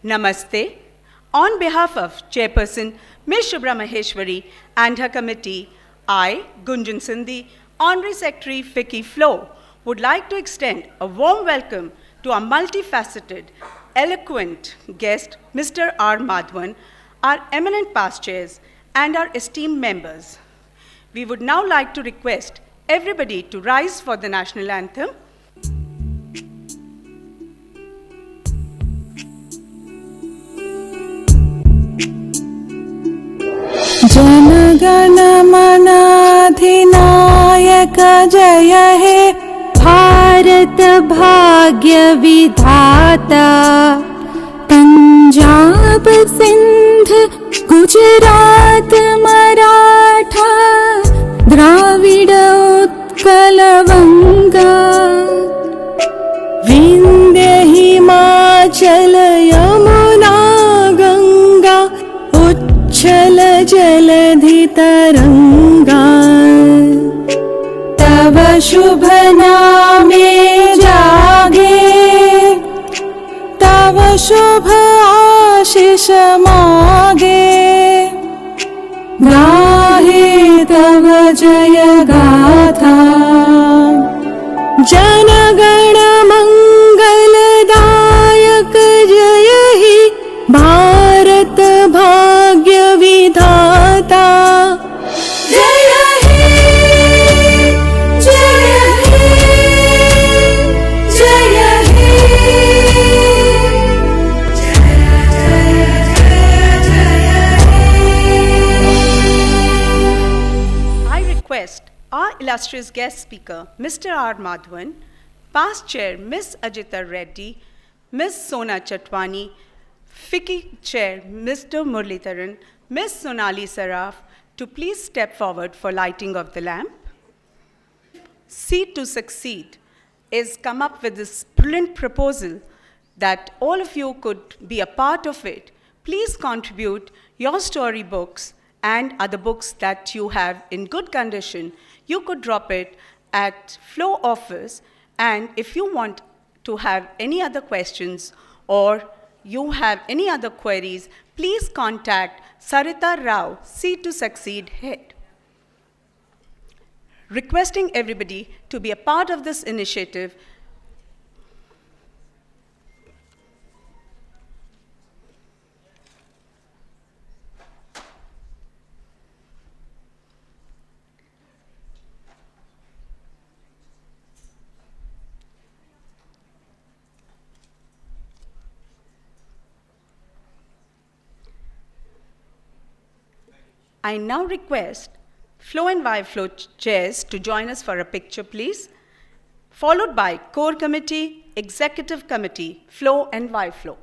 Namaste. On behalf of Chairperson Ms. Shubhra Maheshwari and her committee, I, Gunjan Sindhi, Honorary Secretary FICCI Flow, would like to extend a warm welcome to our multifaceted, eloquent guest, Mr. R Madhavan, our eminent past chairs, and our esteemed members. We would now like to request everybody to rise for the national anthem. Jana Gana मन अधिनायक जय हे भारत भाग्य विधाता पंजाब सिंध गुजरात मराठा द्राविड उत्कल बंगा विंध्य हिमाचल यमुना गंगा उच्छल जलधि तरंगा तव शुभ नामे जागे तव शुभ आशीष मागे गाहे तव जय गाथा जन गण मंगलदायक जय ही भारत भाग्य विधाता जय हे जय हे जय हे I request our illustrious guest speaker, Mr. R Madhavan, past chair Ms. Ajita Reddy, Ms. Sona Chatwani, FICCI Chair Mr. Muralidharan, Ms. Sonali Saraf, to please step forward for lighting of the lamp. Seed to Succeed is come up with this brilliant proposal that all of you could be a part of it. Please contribute your storybooks and other books that you have in good condition. You could drop it at Flow office, and if you want to have any other questions or you have any other queries, please contact Sarita Rao, Seed to Succeed Head. Requesting everybody to be a part of this initiative. I now request Flow and Y Flow chairs to join us for a picture, please, followed by Core Committee, Executive Committee, Flow and Y Flow.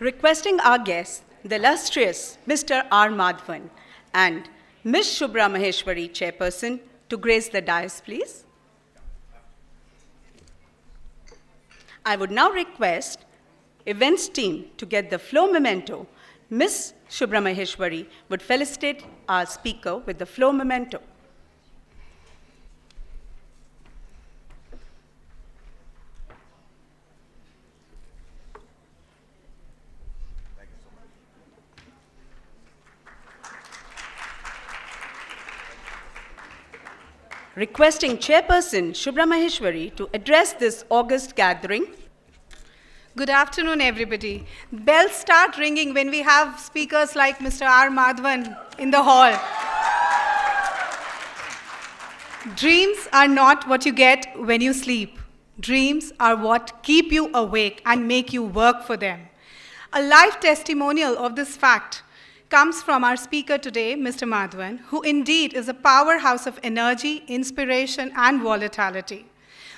Requesting our guests, the illustrious Mr. R Madhavan and Ms. Shubhra Maheshwari, Chairperson, to grace the dais, please. I would now request events team to get the flow memento. Ms. Shubhra Maheshwari would felicitate our speaker with the flow memento. Requesting Chairperson Shubhra Maheshwari to address this August gathering. Good afternoon, everybody. Bells start ringing when we have speakers like Mr. R Madhavan in the hall. Dreams are not what you get when you sleep. Dreams are what keep you awake and make you work for them. A live testimonial of this fact comes from our speaker today, Mr. Madhavan, who indeed is a powerhouse of energy, inspiration, and volatility.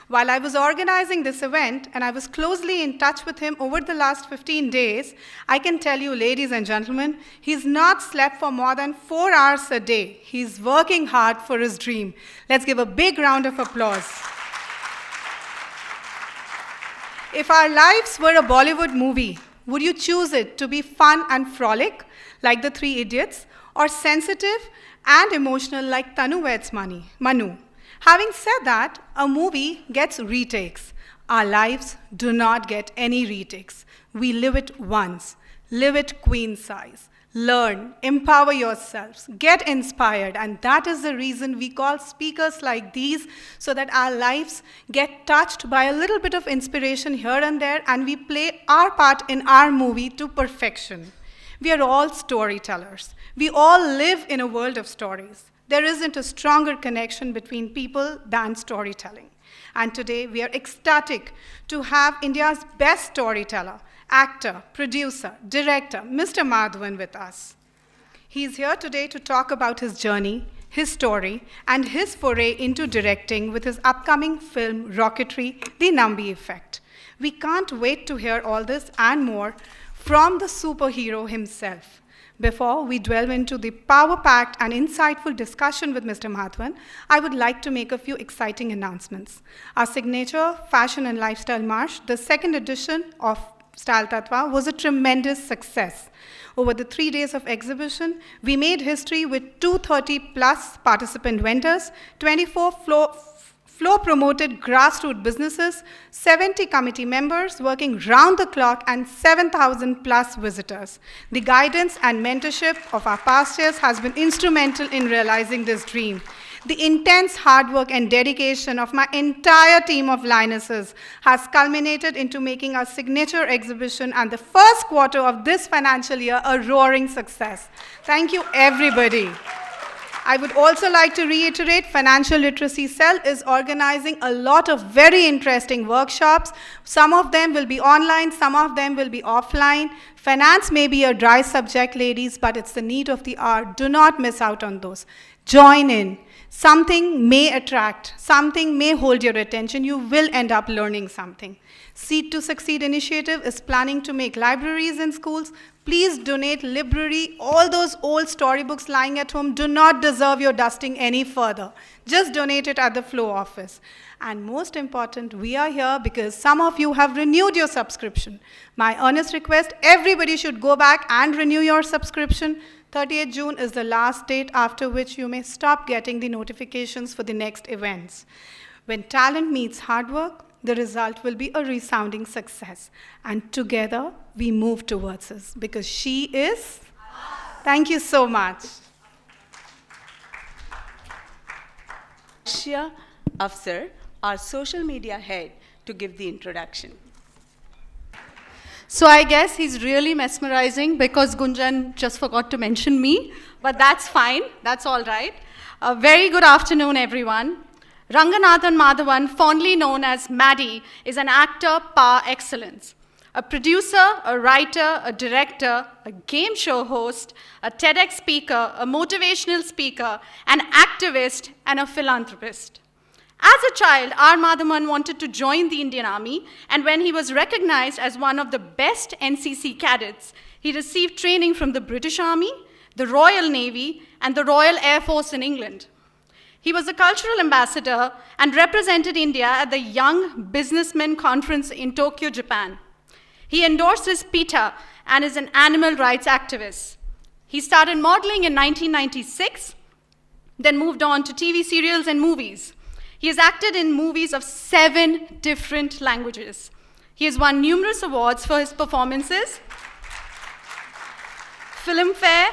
While I was organizing this event and I was closely in touch with him over the last 15 days, I can tell you, ladies and gentlemen, he's not slept for more than 4 hours a day. He's working hard for his dream. Let's give a big round of applause. If our lives were a Bollywood movie, would you choose it to be fun and frolic, like the Three Idiots, or sensitive and emotional like Tanu Weds Manu? Having said that, a movie gets retakes. Our lives do not get any retakes. We live it once. Live it queen size. Learn, empower yourselves, get inspired, and that is the reason we call speakers like these, so that our lives get touched by a little bit of inspiration here and there, and we play our part in our movie to perfection. We are all storytellers. We all live in a world of stories. There isn't a stronger connection between people than storytelling. And today we are ecstatic to have India's best storyteller, actor, producer, director, Mr. Madhavan with us. He's here today to talk about his journey, his story, and his foray into directing with his upcoming film, Rocketry, The Nambi Effect. We can't wait to hear all this and more from the superhero himself. Before we delve into the power-packed and insightful discussion with Mr. Madhavan, I would like to make a few exciting announcements. Our signature fashion and lifestyle march, the second edition of Style Tattva, was a tremendous success. Over the 3 days of exhibition, we made history with 230 plus participant vendors, 24 floor-promoted grassroots businesses, 70 committee members working round the clock, and 7,000 plus visitors. The guidance and mentorship of our past years has been instrumental in realizing this dream. The intense hard work and dedication of my entire team of Linuses has culminated into making our signature exhibition and the first quarter of this financial year a roaring success. Thank you, everybody. I would also like to reiterate, Financial Literacy Cell is organizing a lot of very interesting workshops. Some of them will be online, some of them will be offline. Finance may be a dry subject, ladies, but it's the need of the hour. Do not miss out on those. Join in. Something may attract, something may hold your attention. You will end up learning something. Seed to Succeed initiative is planning to make libraries in schools. Please donate library. All those old storybooks lying at home do not deserve your dusting any further. Just donate it at the flow office. And most important, we are here because some of you have renewed your subscription. My earnest request, everybody should go back and renew your subscription. 30th June is the last date after which you may stop getting the notifications for the next events. When talent meets hard work, the result will be a resounding success. And together, we move towards this because she is. Thank you so much. Shia Afsar, our social media head, to give the introduction. So I guess he's really mesmerizing because Gunjan just forgot to mention me, but that's fine, that's all right. A very good afternoon, everyone. Ranganathan Madhavan, fondly known as Maddie, is an actor par excellence. A producer, a writer, a director, a game show host, a TEDx speaker, a motivational speaker, an activist, and a philanthropist. As a child, R Madhavan wanted to join the Indian Army, and when he was recognized as one of the best NCC cadets, he received training from the British Army, the Royal Navy, and the Royal Air Force in England. He was a cultural ambassador and represented India at the Young Businessmen Conference in Tokyo, Japan. He endorses PETA and is an animal rights activist. He started modeling in 1996, then moved on to TV serials and movies. He has acted in movies of 7 different languages. He has won numerous awards for his performances: Filmfare,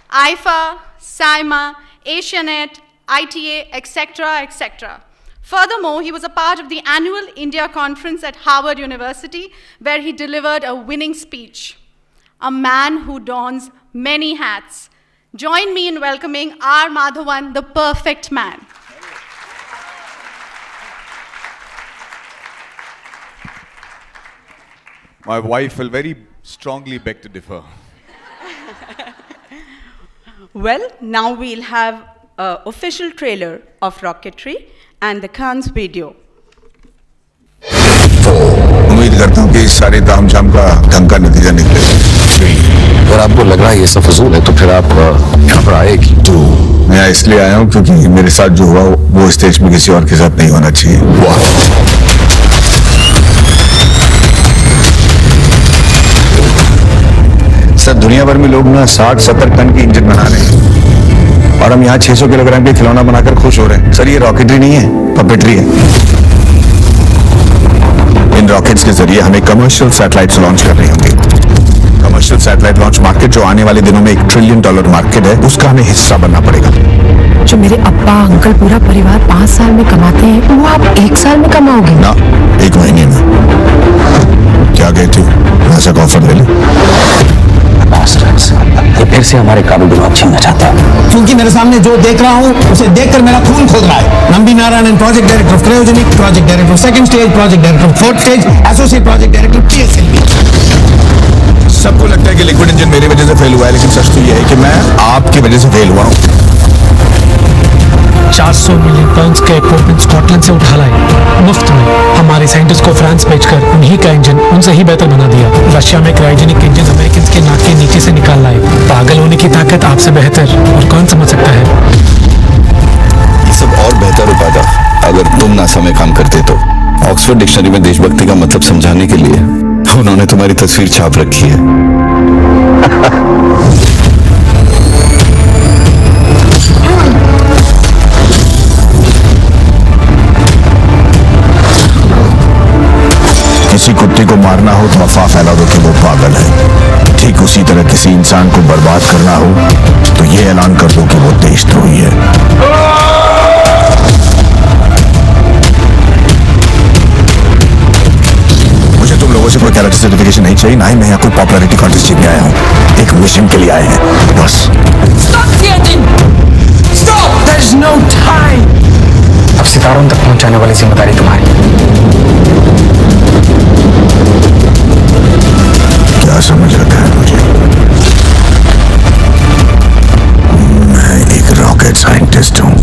IFA, SIMA, Asianet, ITA, etc., etc. Furthermore, he was a part of the annual India conference at Harvard University, where he delivered a winning speech. A man who dons many hats. Join me in welcoming R Madhavan, the perfect man. My wife will very strongly beg to differ. Well, now we'll have an official trailer of Rocketry and the Khan's video. उम्मीद करता हूँ कि इस सारे तामझाम का ढंग का नतीजा निकले। अगर आपको लग रहा है ये सब फजूल है तो फिर आप यहाँ पर आए क्यों? तो मैं यहाँ इसलिए आया हूँ क्योंकि मेरे साथ जो हुआ वो स्टेज में किसी और के साथ नहीं होना चाहिए। सर, दुनिया भर में लोग ना 60-70 टन की इंजन बना रहे हैं और हम यहाँ 600 किलोग्राम के खिलौना बनाकर खुश हो रहे हैं। सर, ये रॉकेटरी नहीं है, पपेटरी है। इन रॉकेट्स के जरिए हमें कमर्शियल सैटेलाइट्स लॉन्च कर रहे होंगे। कमर्शियल सैटेलाइट लॉन्च मार्केट जो आने वाले दिनों में $1 ट्रिलियन मार्केट है, उसका हमें हिस्सा बनना पड़ेगा। जो मेरे अब्बा अंकल पूरा परिवार 5 साल में कमाते हैं, वो आप 1 साल में कमाओगे? ना, 1 महीने में। क्या कहती हो? ऐसा ऑफर ले ले। ये फिर से हमारे काबिल दिमाग छीनना चाहता है। क्योंकि मेरे सामने जो देख रहा हूँ उसे देखकर मेरा खून खोद रहा है। Nambi Narayanan, project director of cryogenic, project director of second stage, project director of fourth stage, associate project director PSLV। सबको लगता है कि लिक्विड इंजन मेरी वजह से फेल हुआ है, लेकिन सच तो ये है कि मैं आपकी वजह से फेल हुआ हूँ। 400 मिलियन पाउंड्स का इक्विपमेंट स्कॉटलैंड से उठा लाए मुफ्त में। हमारे साइंटिस्ट को फ्रांस भेजकर उन्हीं का इंजन उनसे ही बेहतर बना दिया। रशिया में क्रायोजेनिक इंजन अमेरिकन के नाक के नीचे से निकाल लाए। पागल होने की ताकत आपसे बेहतर और कौन समझ सकता है? ये सब और बेहतर हो पाता अगर तुम नासा में काम करते तो। ऑक्सफोर्ड डिक्शनरी में देशभक्ति का मतलब समझाने के लिए उन्होंने तुम्हारी तस्वीर छाप रखी है। किसी कुत्ते को मारना हो तो अफवाह फैला दो कि वो पागल है। ठीक उसी तरह किसी इंसान को बर्बाद करना हो तो ये ऐलान कर दो कि वो देशद्रोही है। मुझे तुम लोगों से कोई कैरेक्टर सर्टिफिकेशन नहीं चाहिए, ना ही मैं यहाँ कोई पॉपुलैरिटी कॉन्टेस्ट जीतने आया हूँ। एक मिशन के लिए आए हैं बस। अब सितारों तक पहुंचाने वाली जिम्मेदारी तुम्हारी। क्या समझ रखा है मुझे? मैं एक रॉकेट साइंटिस्ट हूँ।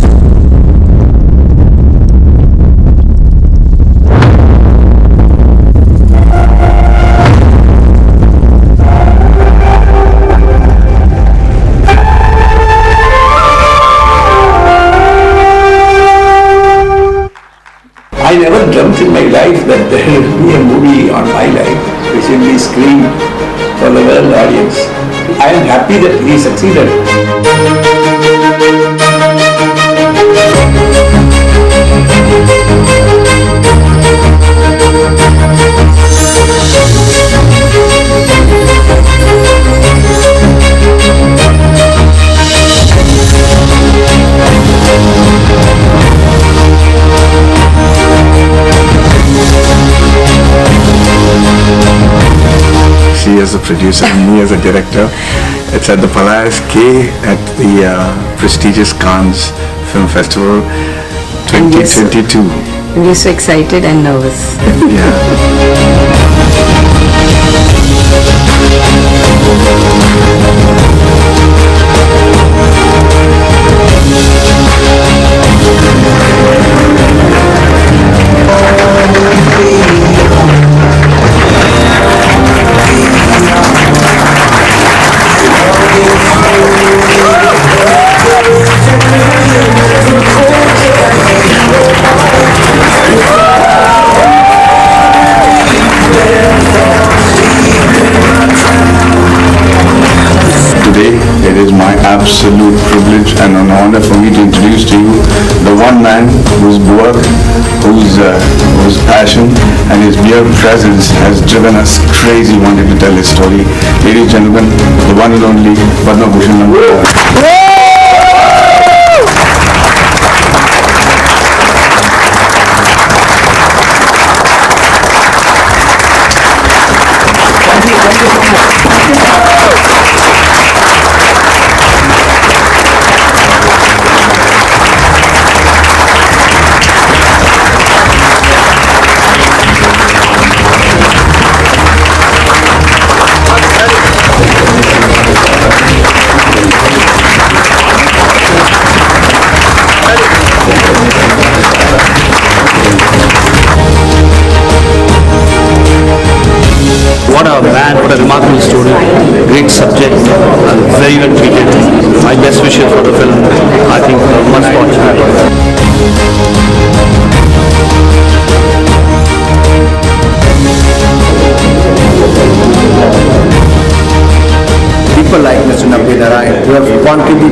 I never dreamt in my life that there will be a movie on my life which will be screened for the world audience. I am happy that he succeeded. She as a producer and me as a director. It's at the Palace K at the prestigious Cannes Film Festival 2022. We're so excited and nervous. Yeah. Today, it is my absolute privilege and an honor for me to introduce to you the one man whose work, whose passion and his mere presence has driven us crazy wanting to tell his story. Ladies and gentlemen, the one and only Padma Bhushan #1.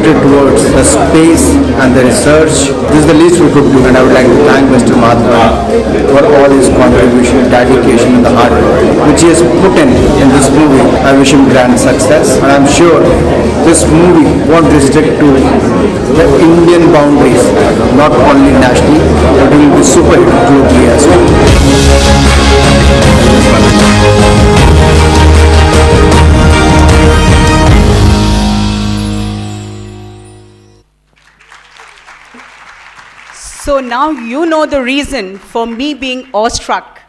dedicated towards the space and the research. This is the least we could do, and I would like to thank Mr. Madhavan for all his contribution, dedication, and the hard work which he has put in this movie. I wish him grand success, and I'm sure this movie won't restrict to the Indian boundaries, not only nationally, but it will be super hit globally as well. So now you know the reason for me being awestruck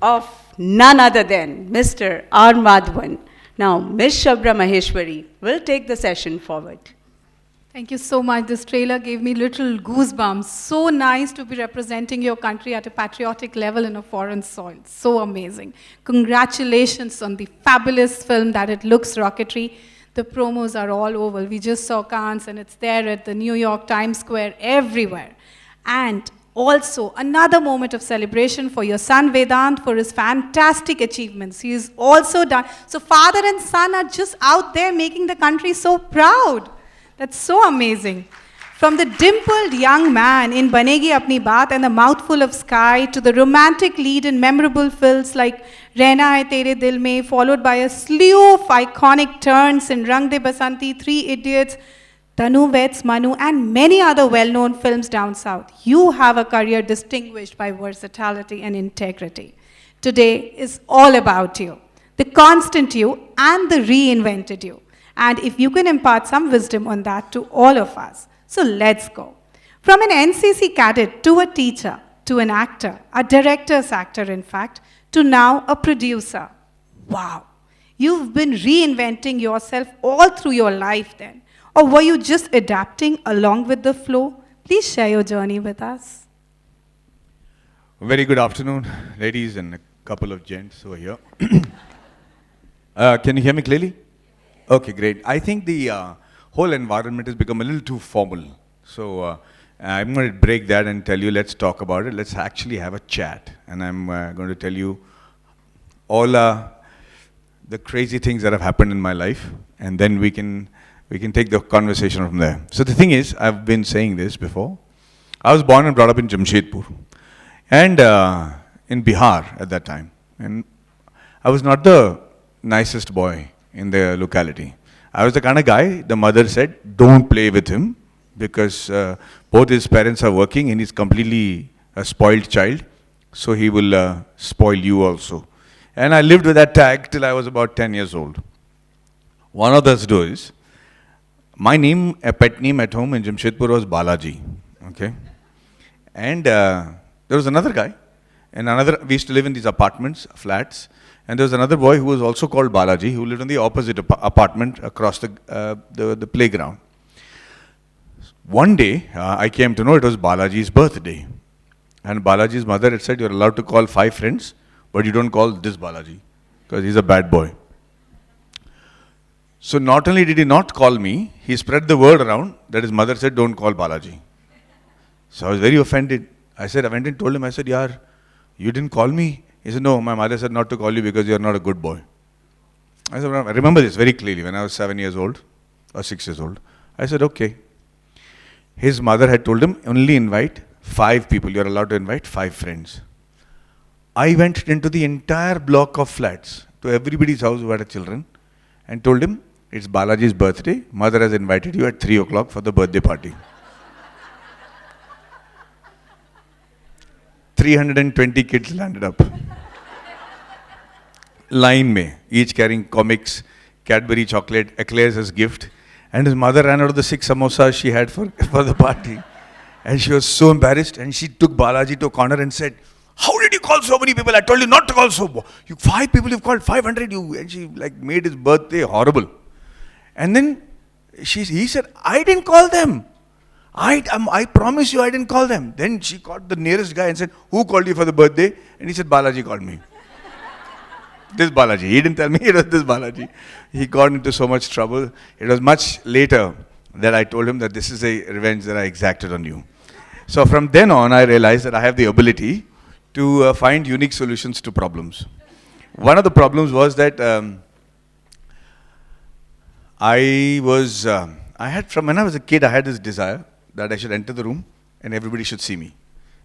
of none other than Mr. R Madhavan. Now, Ms. Shabra Maheshwari will take the session forward. Thank you so much. This trailer gave me little goosebumps. So nice to be representing your country at a patriotic level in a foreign soil. So amazing. Congratulations on the fabulous film that it looks rocketry. The promos are all over. We just saw Cannes and it's there at the New York Times Square, everywhere. And also another moment of celebration for your son Vedant for his fantastic achievements. He is also done. So father and son are just out there making the country so proud. That's so amazing. From the dimpled young man in Banegi Apni Baat and the Mouthful of Sky to the romantic lead in memorable films like Rehna Hai Tere Dil Mein, followed by a slew of iconic turns in Rang De Basanti, Three Idiots, Tanu Vets Manu, and many other well-known films down south. You have a career distinguished by versatility and integrity. Today is all about you, the constant you and the reinvented you. And if you can impart some wisdom on that to all of us. So let's go. From an NCC cadet to a teacher, to an actor, a director's actor in fact, to now a producer. Wow. You've been reinventing yourself all through your life then. Or were you just adapting along with the flow? Please share your journey with us. Very good afternoon, ladies and a couple of gents over here. Can you hear me clearly? Okay, great. I think the whole environment has become a little too formal. So I'm going to break that and tell you, let's talk about it. Let's actually have a chat. And I'm going to tell you all the crazy things that have happened in my life. And then we can take the conversation from there. So the thing is, I've been saying this before. I was born and brought up in Jamshedpur. And in Bihar at that time. And I was not the nicest boy in the locality. I was the kind of guy, the mother said, don't play with him because both his parents are working and he's completely a spoiled child. So he will spoil you also. And I lived with that tag till I was about 10 years old. One of those days, my name, a pet name at home in Jamshedpur was Balaji. Okay? And there was another guy. And we used to live in these apartments, flats. And there was another boy who was also called Balaji, who lived in the opposite apartment across the playground. One day, I came to know it was Balaji's birthday. And Balaji's mother had said, you're allowed to call 5 friends, but you don't call this Balaji, because he's a bad boy. So not only did he not call me, he spread the word around that his mother said, don't call Balaji. So I was very offended. I went and told him, I said, Yaar, you didn't call me? He said, no, my mother said not to call you because you're not a good boy. I said, I remember this very clearly when I was 7 years old or 6 years old. I said, okay. His mother had told him, only invite 5 people. You're allowed to invite 5 friends. I went into the entire block of flats to everybody's house who had children and told him, it's Balaji's birthday. Mother has invited you at 3 o'clock for the birthday party. 320 kids landed up. Line mein, each carrying comics, Cadbury chocolate, eclairs as gift. And his mother ran out of the 6 samosas she had for the party. And she was so embarrassed. And she took Balaji to a corner and said, how did you call so many people? I told you not to call so many. 5 people, you've called 500. And she made his birthday horrible. And then he said, I didn't call them. I promise you I didn't call them. Then she called the nearest guy and said, who called you for the birthday? And he said, Balaji called me. This Balaji. He didn't tell me it was this Balaji. He got into so much trouble. It was much later that I told him that this is a revenge that I exacted on you. So from then on, I realized that I have the ability to find unique solutions to problems. One of the problems was that I from when I was a kid, I had this desire that I should enter the room and everybody should see me.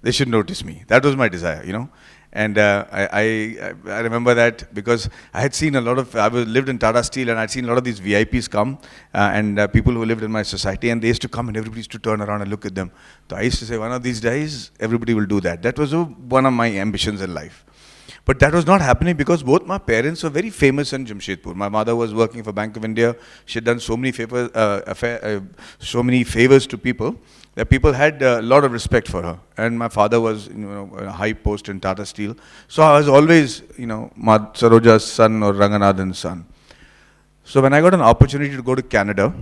They should notice me. That was my desire, you know. And I remember that because I had seen a lot of, lived in Tata Steel and I'd seen a lot of these VIPs come and people who lived in my society, and they used to come and everybody used to turn around and look at them. So I used to say, one of these days, everybody will do that. That was one of my ambitions in life. But that was not happening because both my parents were very famous in Jamshedpur. My mother was working for Bank of India. She had done so many favors, to people that people had a lot of respect for her. And my father was, a high post in Tata Steel. So I was always, Saroja's son or Ranganathan's son. So when I got an opportunity to go to Canada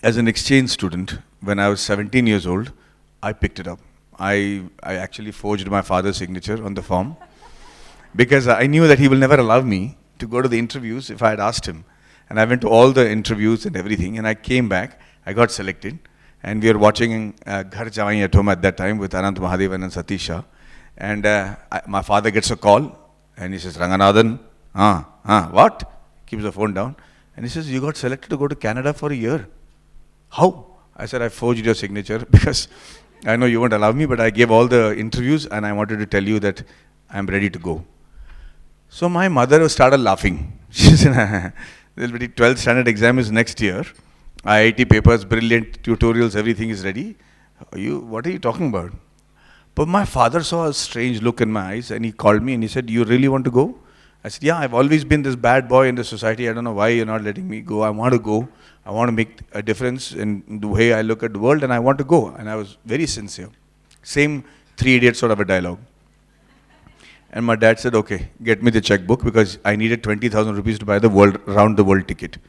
as an exchange student, when I was 17 years old, I picked it up. I actually forged my father's signature on the form, because I knew that he will never allow me to go to the interviews if I had asked him. And I went to all the interviews and everything, and I came back, I got selected, and we were watching Ghar Jawai at Home at that time with R Madhavan and Satisha. And my father gets a call, and he says, Ranganathan, what? Keeps the phone down. And he says, you got selected to go to Canada for a year. How? I said, I forged your signature because I know you won't allow me, but I gave all the interviews and I wanted to tell you that I'm ready to go. So my mother started laughing. She said, the 12th standard exam is next year. IIT papers, brilliant tutorials, everything is ready. What are you talking about? But my father saw a strange look in my eyes and he called me and he said, you really want to go? I said, yeah, I've always been this bad boy in the society. I don't know why you're not letting me go. I want to go. I want to make a difference in the way I look at the world and I want to go. And I was very sincere. Same Three Idiots sort of a dialogue. And my dad said, okay, get me the checkbook because I needed 20,000 rupees to buy the round the world ticket.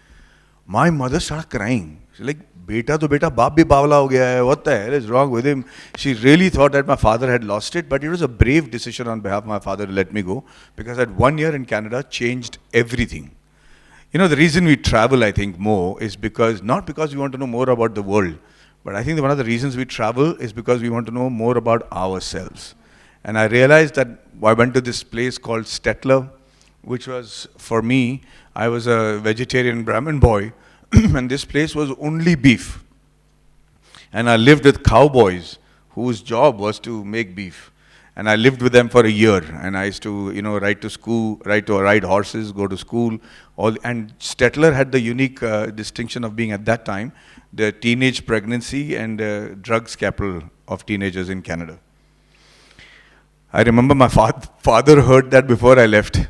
My mother started crying. She's like, beta to beta, baap bhi bawla ho gaya hai. What the hell is wrong with him? She really thought that my father had lost it, but it was a brave decision on behalf of my father to let me go, because that 1 year in Canada changed everything. The reason we travel, I think, more is because, not because we want to know more about the world, but I think that one of the reasons we travel is because we want to know more about ourselves. And I realized that I went to this place called Stettler, which was, for me, I was a vegetarian Brahmin boy, and this place was only beef. And I lived with cowboys whose job was to make beef. And I lived with them for a year, and I used to, ride horses, go to school. And Stettler had the unique distinction of being, at that time, the teenage pregnancy and drugs capital of teenagers in Canada. I remember my father heard that before I left,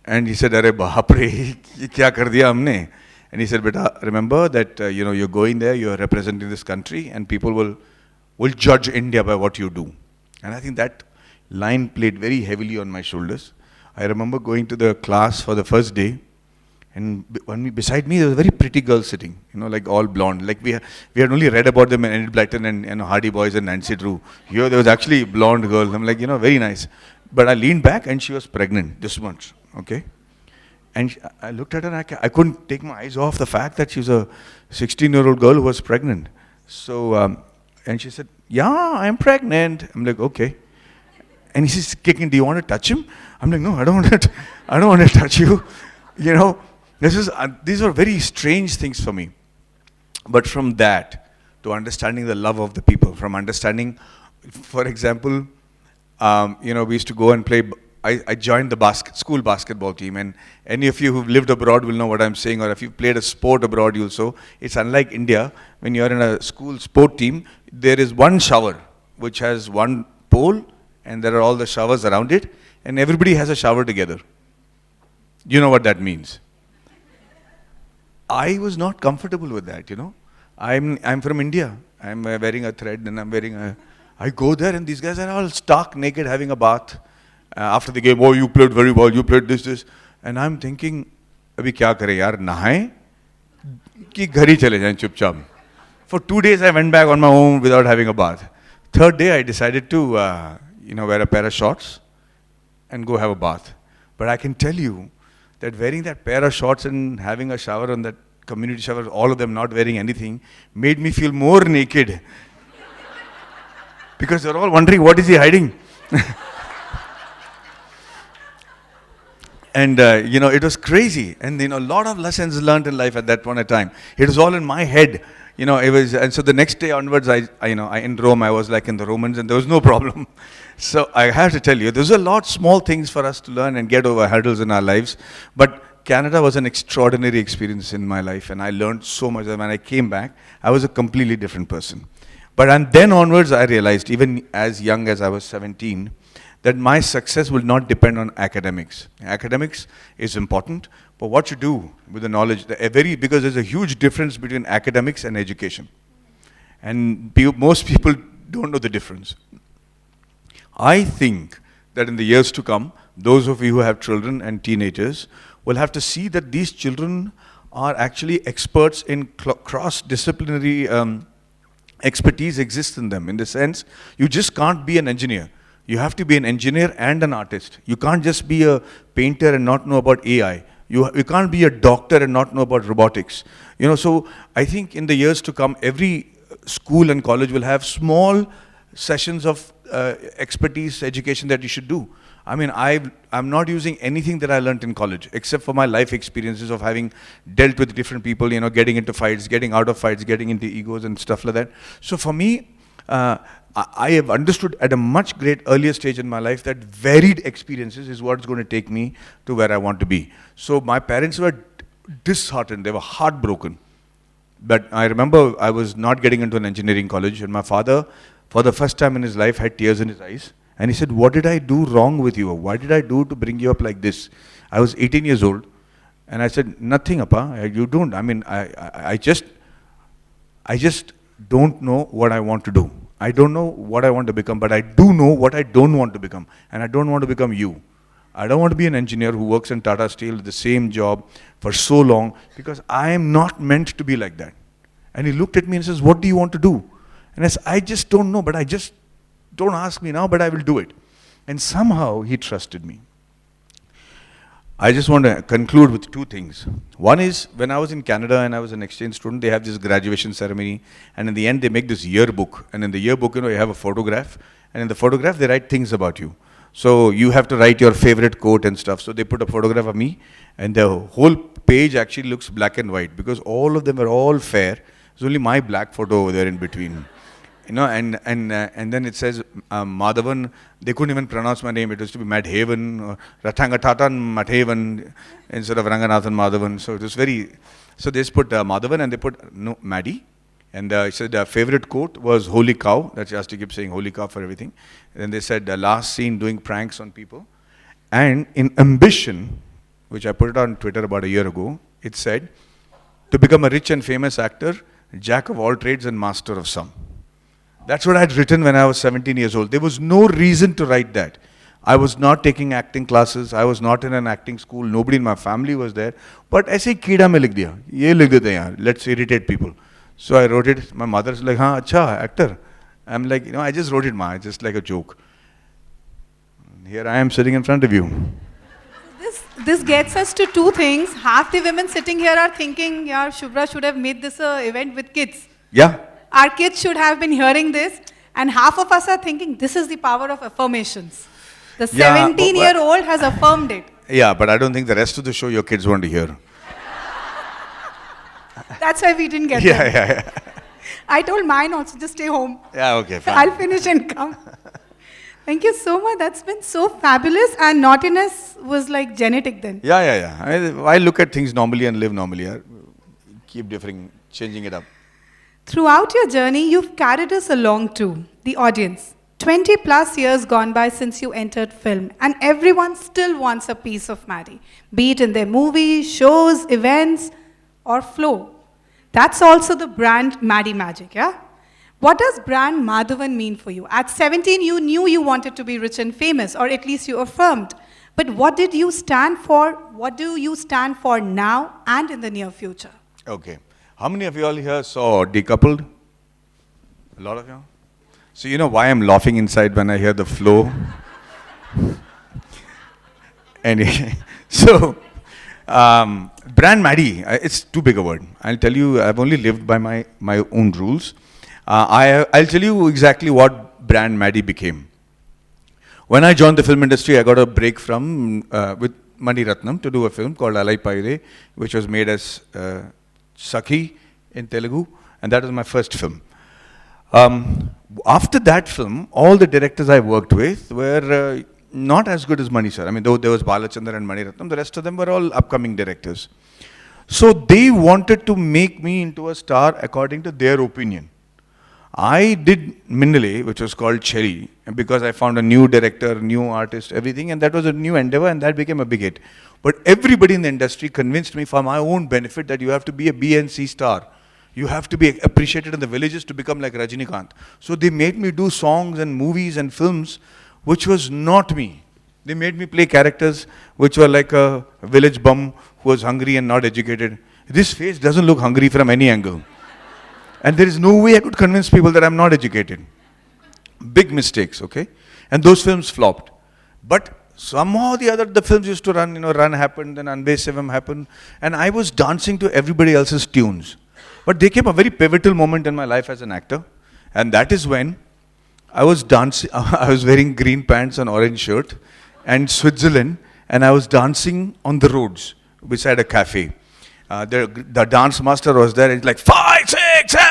and he said, "Arey baap re, ye kya kar diya humne?" And he said, "Beta, remember that you're going there, you're representing this country, and people will judge India by what you do." And I think that line played very heavily on my shoulders. I remember going to the class for the first day, and beside me there was a very pretty girl sitting, like all blonde. Like we had only read about them in Enid Blyton and Hardy Boys and Nancy Drew. Here there was actually a blonde girl. I'm like, very nice. But I leaned back and she was pregnant, this much, okay? And I looked at her and I couldn't take my eyes off the fact that she was a 16-year-old girl who was pregnant. So, and she said, "Yeah, I'm pregnant." I'm like, "Okay." And he's kicking, "Do you want to touch him?" I'm like, "No, I don't want to touch you." These are very strange things for me. But from that to understanding the love of the people, from understanding, for example, we used to go and play. I joined the school basketball team, and any of you who've lived abroad will know what I'm saying, or if you've played a sport abroad, you'll know. It's unlike India. When you're in a school sport team, there is one shower, which has one pole, and there are all the showers around it, and everybody has a shower together. You know what that means. I was not comfortable with that, I'm from India. I'm wearing a thread, and I go there, and these guys are all stark naked having a bath. After the game, "Oh, you played very well, you played this. And I'm thinking, abhi kya kare yaar, nahaye ki ghar hi chale jaye chupchap. For 2 days I went back on my own without having a bath. Third day I decided to wear a pair of shorts and go have a bath. But I can tell you that wearing that pair of shorts and having a shower on that community shower, all of them not wearing anything, made me feel more naked. Because they're all wondering, what is he hiding? And, it was crazy. And, a lot of lessons learned in life at that point in time. It was all in my head. you know, it was, and so the next day onwards, in Rome, I was like in the Romans, and there was no problem. So I have to tell you, there's a lot small things for us to learn and get over hurdles in our lives. But Canada was an extraordinary experience in my life, and I learned so much that when I came back, I was a completely different person. But and then onwards, I realized, even as young as I was 17, that my success will not depend on academics. Academics is important, but what you do with the knowledge, because there's a huge difference between academics and education. And most people don't know the difference. I think that in the years to come, those of you who have children and teenagers will have to see that these children are actually experts in cross-disciplinary expertise exists in them. In the sense, you just can't be an engineer. You have to be an engineer and an artist. You can't just be a painter and not know about AI. You can't be a doctor and not know about robotics. You know, so I think in the years to come, every school and college will have small sessions of expertise education that you should do. I mean, I'm not using anything that I learned in college, except for my life experiences of having dealt with different people, you know, getting into fights, getting out of fights, getting into egos and stuff like that. So for me, I have understood at a much earlier stage in my life that varied experiences is what's going to take me to where I want to be. So my parents were disheartened, they were heartbroken. But I remember I was not getting into an engineering college, and my father, for the first time in his life, had tears in his eyes. And he said, "What did I do wrong with you? What did I do to bring you up like this?" I was 18 years old. And I said, "Nothing, Appa, you don't. I mean, I just don't know what I want to do. I don't know what I want to become, but I do know what I don't want to become. And I don't want to become you. I don't want to be an engineer who works in Tata Steel, the same job for so long, because I am not meant to be like that." And he looked at me and says, "What do you want to do?" And I said, "I just don't know, but don't ask me now, but I will do it." And somehow he trusted me. I just want to conclude with two things. One is, when I was in Canada and I was an exchange student, they have this graduation ceremony, and in the end they make this yearbook. And in the yearbook, you know, you have a photograph, and in the photograph they write things about you. So you have to write your favorite quote and stuff. So they put a photograph of me, and the whole page actually looks black and white, because all of them are all fair. There's only my black photo over there in between. You know, and then it says Madhavan. They couldn't even pronounce my name. It was to be Madhavan or Rathangatatan Madhavan instead of Ranganathan Madhavan. So it was very. So they just put Madhavan, and they put Maddie. And it said favorite quote was "Holy cow." That's just to keep saying "Holy cow" for everything. And then they said last seen doing pranks on people. And in ambition, which I put it on Twitter about a year ago, it said, "To become a rich and famous actor, jack of all trades and master of some." That's what I had written when I was 17 years old. There was no reason to write that. I was not taking acting classes. I was not in an acting school. Nobody in my family was there. But ऐसे ही कीड़ा में लिख दिया. ये लिख देते हैं यार. Let's irritate people. So I wrote it. My mother's like, "हाँ, अच्छा, actor." I'm like, you know, I just wrote it, ma, just like a joke. Here I am sitting in front of you. This gets us to two things. Half the women sitting here are thinking, "Yeah, Shubhra should have made this an event with kids." Yeah. Our kids should have been hearing this, and half of us are thinking, this is the power of affirmations. The 17-year-old has affirmed it. Yeah, but I don't think the rest of the show your kids want to hear. That's why we didn't get Yeah, them. yeah. I told mine also, just stay home. Yeah, okay, fine. I'll finish and come. Thank you so much. That's been so fabulous, and naughtiness was like genetic then. Yeah. I look at things normally and live normally. Keep differing, changing it up. Throughout your journey, you've carried us along too, the audience. 20 plus years gone by since you entered film, and everyone still wants a piece of Maddie, be it in their movies, shows, events, or flow. That's also the brand Maddie Magic, yeah? What does brand Madhavan mean for you? At 17, you knew you wanted to be rich and famous, or at least you affirmed. But what did you stand for? What do you stand for now and in the near future? Okay. How many of you all here saw Decoupled? A lot of you? So you know why I'm laughing inside when I hear the flow? Anyway, so brand Maddie, it's too big a word. I'll tell you, I've only lived by my own rules. I'll tell you exactly what brand Maddie became. When I joined the film industry, I got a break from with Mani Ratnam to do a film called Alai Paide, which was made as Sakhi in Telugu, And that was my first film. After that film, all the directors I worked with were not as good as Mani sir. I mean, though there was Balachandra and Mani Ratnam, the rest of them were all upcoming directors. So they wanted to make me into a star according to their opinion. I did Minnale, which was called Cherry, because I found a new director, new artist, everything, and that was a new endeavor, and that became a big hit. But everybody in the industry convinced me for my own benefit that you have to be a B and C star. You have to be appreciated in the villages to become like Rajinikanth. So they made me do songs and movies and films, which was not me. They made me play characters which were like a village bum who was hungry and not educated. This face doesn't look hungry from any angle. And there is no way I could convince people that I'm not educated. Big mistakes, okay? And those films flopped. But somehow or the other, the films used to run, Run happened, then Anbe Sevam happened, and I was dancing to everybody else's tunes. But there came a very pivotal moment in my life as an actor, and that is when I was dancing, I was wearing green pants and orange shirt, and Switzerland, and I was dancing on the roads beside a cafe. The dance master was there, and it's like 5, 6, 7,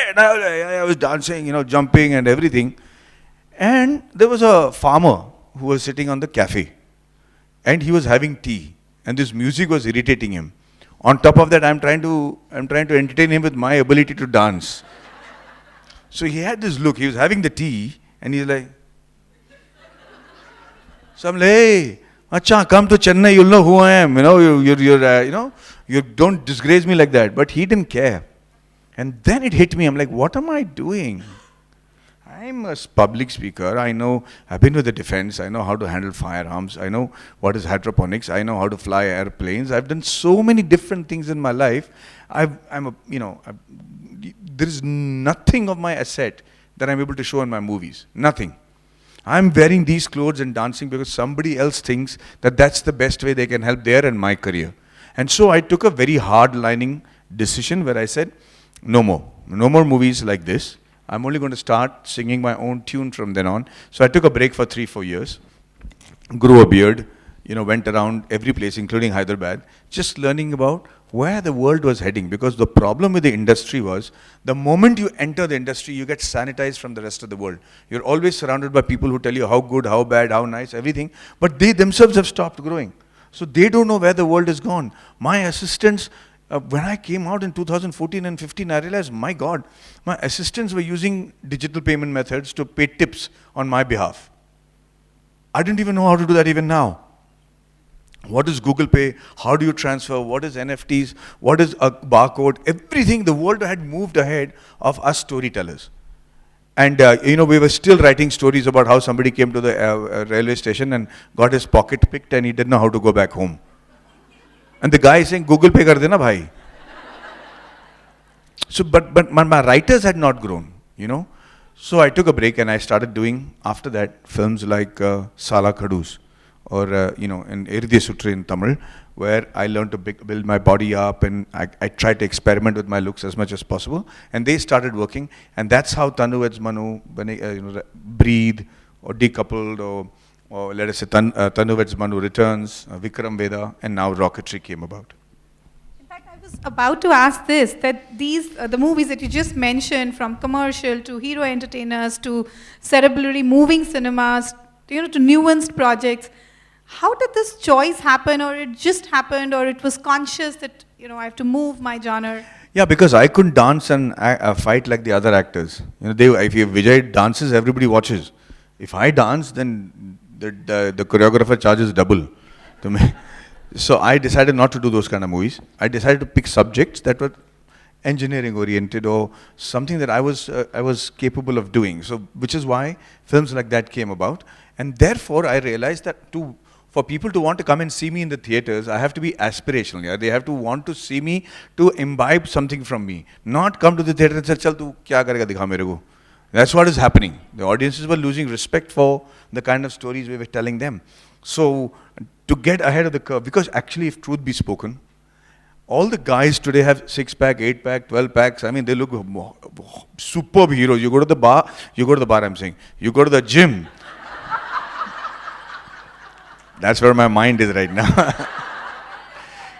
8. I was dancing, jumping and everything. And there was a farmer who was sitting on the cafe, and he was having tea, and this music was irritating him. On top of that, I'm trying to entertain him with my ability to dance. So he had this look. He was having the tea, and he's like, so I'm like, hey, Acha, come to Chennai, you'll know who I am. You don't disgrace me like that. But he didn't care. And then it hit me. I'm like, what am I doing? I'm a public speaker. I've been with the defense. I know how to handle firearms. I know what is hydroponics. I know how to fly airplanes. I've done so many different things in my life. There is nothing of my asset that I'm able to show in my movies. Nothing. I'm wearing these clothes and dancing because somebody else thinks that that's the best way they can help their and my career. And so I took a very hard-lining decision where I said, no more movies like this. I'm only going to start singing my own tune from then on. So I took a break for 3-4 years, grew a beard, went around every place, including Hyderabad, just learning about where the world was heading. Because the problem with the industry was, the moment you enter the industry, you get sanitized from the rest of the world. You're always surrounded by people who tell you how good, how bad, how nice, everything. But they themselves have stopped growing. So they don't know where the world has gone. My assistants, when I came out in 2014 and 15, I realized, my God, my assistants were using digital payment methods to pay tips on my behalf. I didn't even know how to do that even now. What is Google Pay? How do you transfer? What is NFTs? What is a barcode? Everything, the world had moved ahead of us storytellers. And, we were still writing stories about how somebody came to the railway station and got his pocket picked and he didn't know how to go back home. And the guy is saying, Google Pay kar dena bhai. So, but my writers had not grown, So I took a break and I started doing, after that, films like Sala Khadus, or, in Irdhiya Sutri in Tamil, where I learned to build my body up, and I tried to experiment with my looks as much as possible. And they started working, and that's how Tanu Weds Manu, Breathe, or Decoupled, or let us say Tanu Weds Manu Returns, Vikram Veda, and now Rocketry came about. In fact, I was about to ask this, that these, the movies that you just mentioned, from commercial to hero entertainers to cerebrally moving cinemas, to nuanced projects, how did this choice happen, or it just happened, or it was conscious that, I have to move my genre? Yeah, because I couldn't dance and fight like the other actors. If Vijay dances, everybody watches. If I dance, then the choreographer charges double to me. So I decided not to do those kind of movies. I decided to pick subjects that were engineering oriented or something that I was capable of doing. So, which is why films like that came about. And therefore, I realized that for people to want to come and see me in the theaters, I have to be aspirational. Yeah? They have to want to see me, to imbibe something from me. Not come to the theater and say, chal tu kya karega dikha mere ko. That's what is happening. The audiences were losing respect for the kind of stories we were telling them. So, to get ahead of the curve, because actually, if truth be spoken, all the guys today have 6-pack, 8-pack, 12-packs. I mean, they look superb heroes. You go to the bar, I'm saying. You go to the gym. That's where my mind is right now.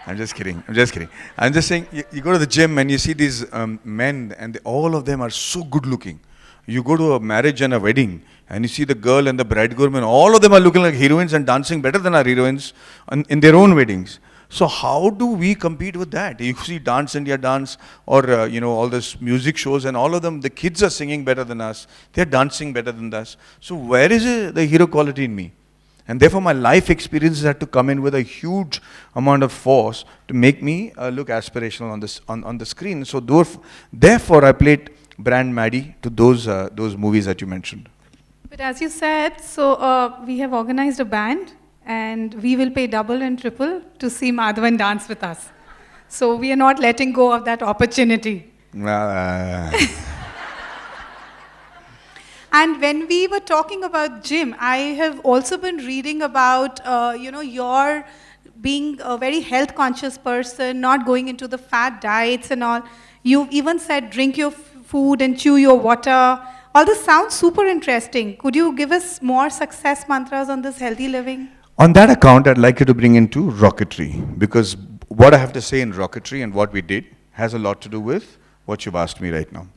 I'm just kidding. I'm just kidding. I'm just saying, you go to the gym and you see these men, and all of them are so good looking. You go to a marriage and a wedding, and you see the girl and the bridegroom, and all of them are looking like heroines and dancing better than our heroines in their own weddings. So how do we compete with that? You see Dance India Dance, or all those music shows, and all of them, the kids are singing better than us. They're dancing better than us. So where is the hero quality in me? And therefore my life experiences had to come in with a huge amount of force to make me look aspirational on the screen. So therefore I played Brand Maddie to those movies that you mentioned. But as you said, so we have organized a band, and we will pay double and triple to see Madhavan dance with us. So we are not letting go of that opportunity. And when we were talking about gym, I have also been reading about, your being a very health conscious person, not going into the fat diets and all. You even said drink your food and chew your water. All this sounds super interesting. Could you give us more success mantras on this healthy living? On that account, I'd like you to bring into rocketry, because what I have to say in rocketry and what we did has a lot to do with what you've asked me right now.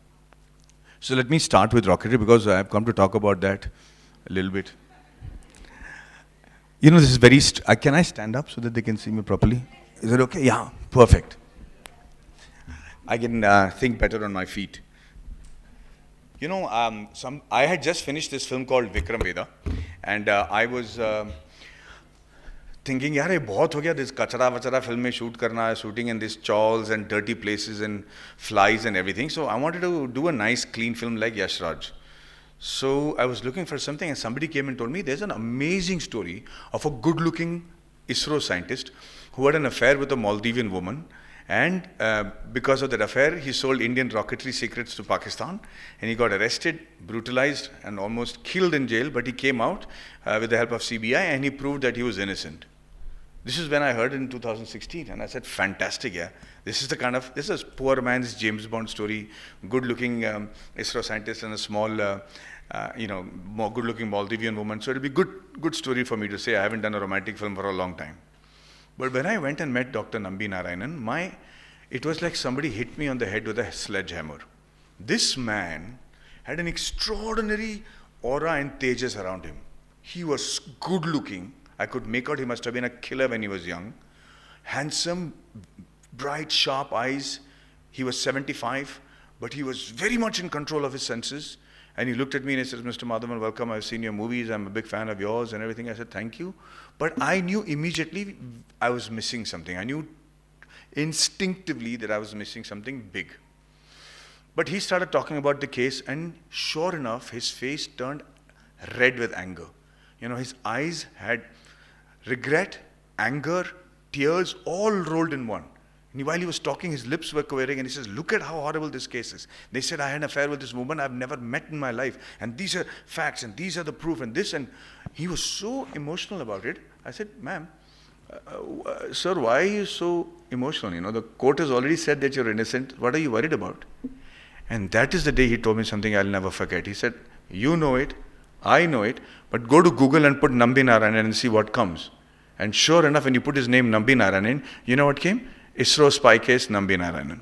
So let me start with rocketry, because I've come to talk about that a little bit. This is very, can I stand up so that they can see me properly? Is it okay? Yeah, perfect. I can think better on my feet. I had just finished this film called Vikram Veda, and I was thinking, yaar, ye bahut ho gaya, this kachara-vachara film mein shoot karna hai, shooting in these chawls and dirty places and flies and everything. So I wanted to do a nice, clean film like Yash Raj. So I was looking for something, and somebody came and told me there's an amazing story of a good-looking ISRO scientist who had an affair with a Maldivian woman, and because of that affair, he sold Indian rocketry secrets to Pakistan, and he got arrested, brutalized, and almost killed in jail, but he came out with the help of CBI, and he proved that he was innocent. This is when I heard it in 2016, and I said, fantastic, yeah. This is a poor man's James Bond story, good-looking ISRO scientist and a small, more good-looking Maldivian woman. So it'll be good story for me to say. I haven't done a romantic film for a long time. But when I went and met Dr. Nambi Narayanan, it was like somebody hit me on the head with a sledgehammer. This man had an extraordinary aura and tejas around him. He was good-looking. I could make out he must have been a killer when he was young. Handsome, bright, sharp eyes. He was 75, but he was very much in control of his senses. And he looked at me and he said, Mr. Madhavan, welcome. I've seen your movies. I'm a big fan of yours and everything. I said, thank you. But I knew immediately I was missing something. I knew instinctively that I was missing something big. But he started talking about the case, and sure enough, his face turned red with anger. His eyes had regret, anger, tears, all rolled in one. And while he was talking, his lips were quivering, and he says, look at how horrible this case is. They said I had an affair with this woman I've never met in my life, and these are facts, and these are the proof, and this, and he was so emotional about it. I said, ma'am, sir, why are you so emotional? The court has already said that you're innocent. What are you worried about? And that is the day he told me something I'll never forget. He said, you know it, I know it, but go to Google and put Nambi Narayanan and see what comes. And sure enough, when you put his name Nambi Narayanan, you know what came? ISRO spy case Nambi Narayanan.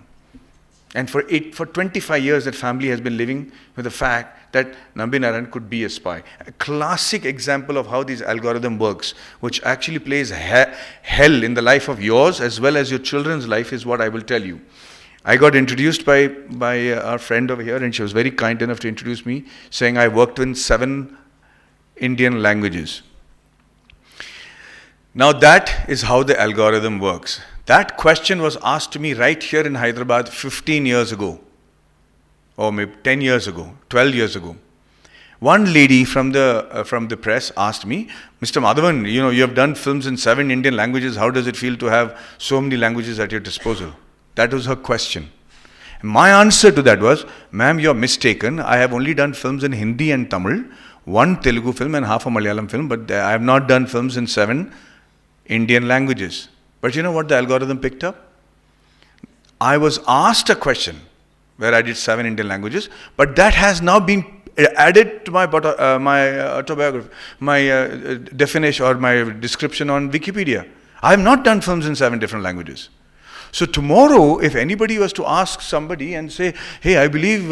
And for 25 years, that family has been living with the fact that Nambi Narayanan could be a spy. A classic example of how this algorithm works, which actually plays hell in the life of yours as well as your children's life, is what I will tell you. I got introduced by our friend over here, and she was very kind enough to introduce me, saying I worked in 7 Indian languages. Now that is how the algorithm works. That question was asked to me right here in Hyderabad 15 years ago, or maybe 10 years ago, 12 years ago. One lady from the press asked me, Mr. Madhavan, you have done films in 7 Indian languages. How does it feel to have so many languages at your disposal? That was her question. My answer to that was, ma'am, you're mistaken. I have only done films in Hindi and Tamil, 1 Telugu film and half a Malayalam film, but I have not done films in 7 Indian languages. But you know what the algorithm picked up? I was asked a question where I did 7 Indian languages, but that has now been added to my autobiography, my definition or my description on Wikipedia. I have not done films in 7 different languages. So tomorrow, if anybody was to ask somebody and say, hey, I believe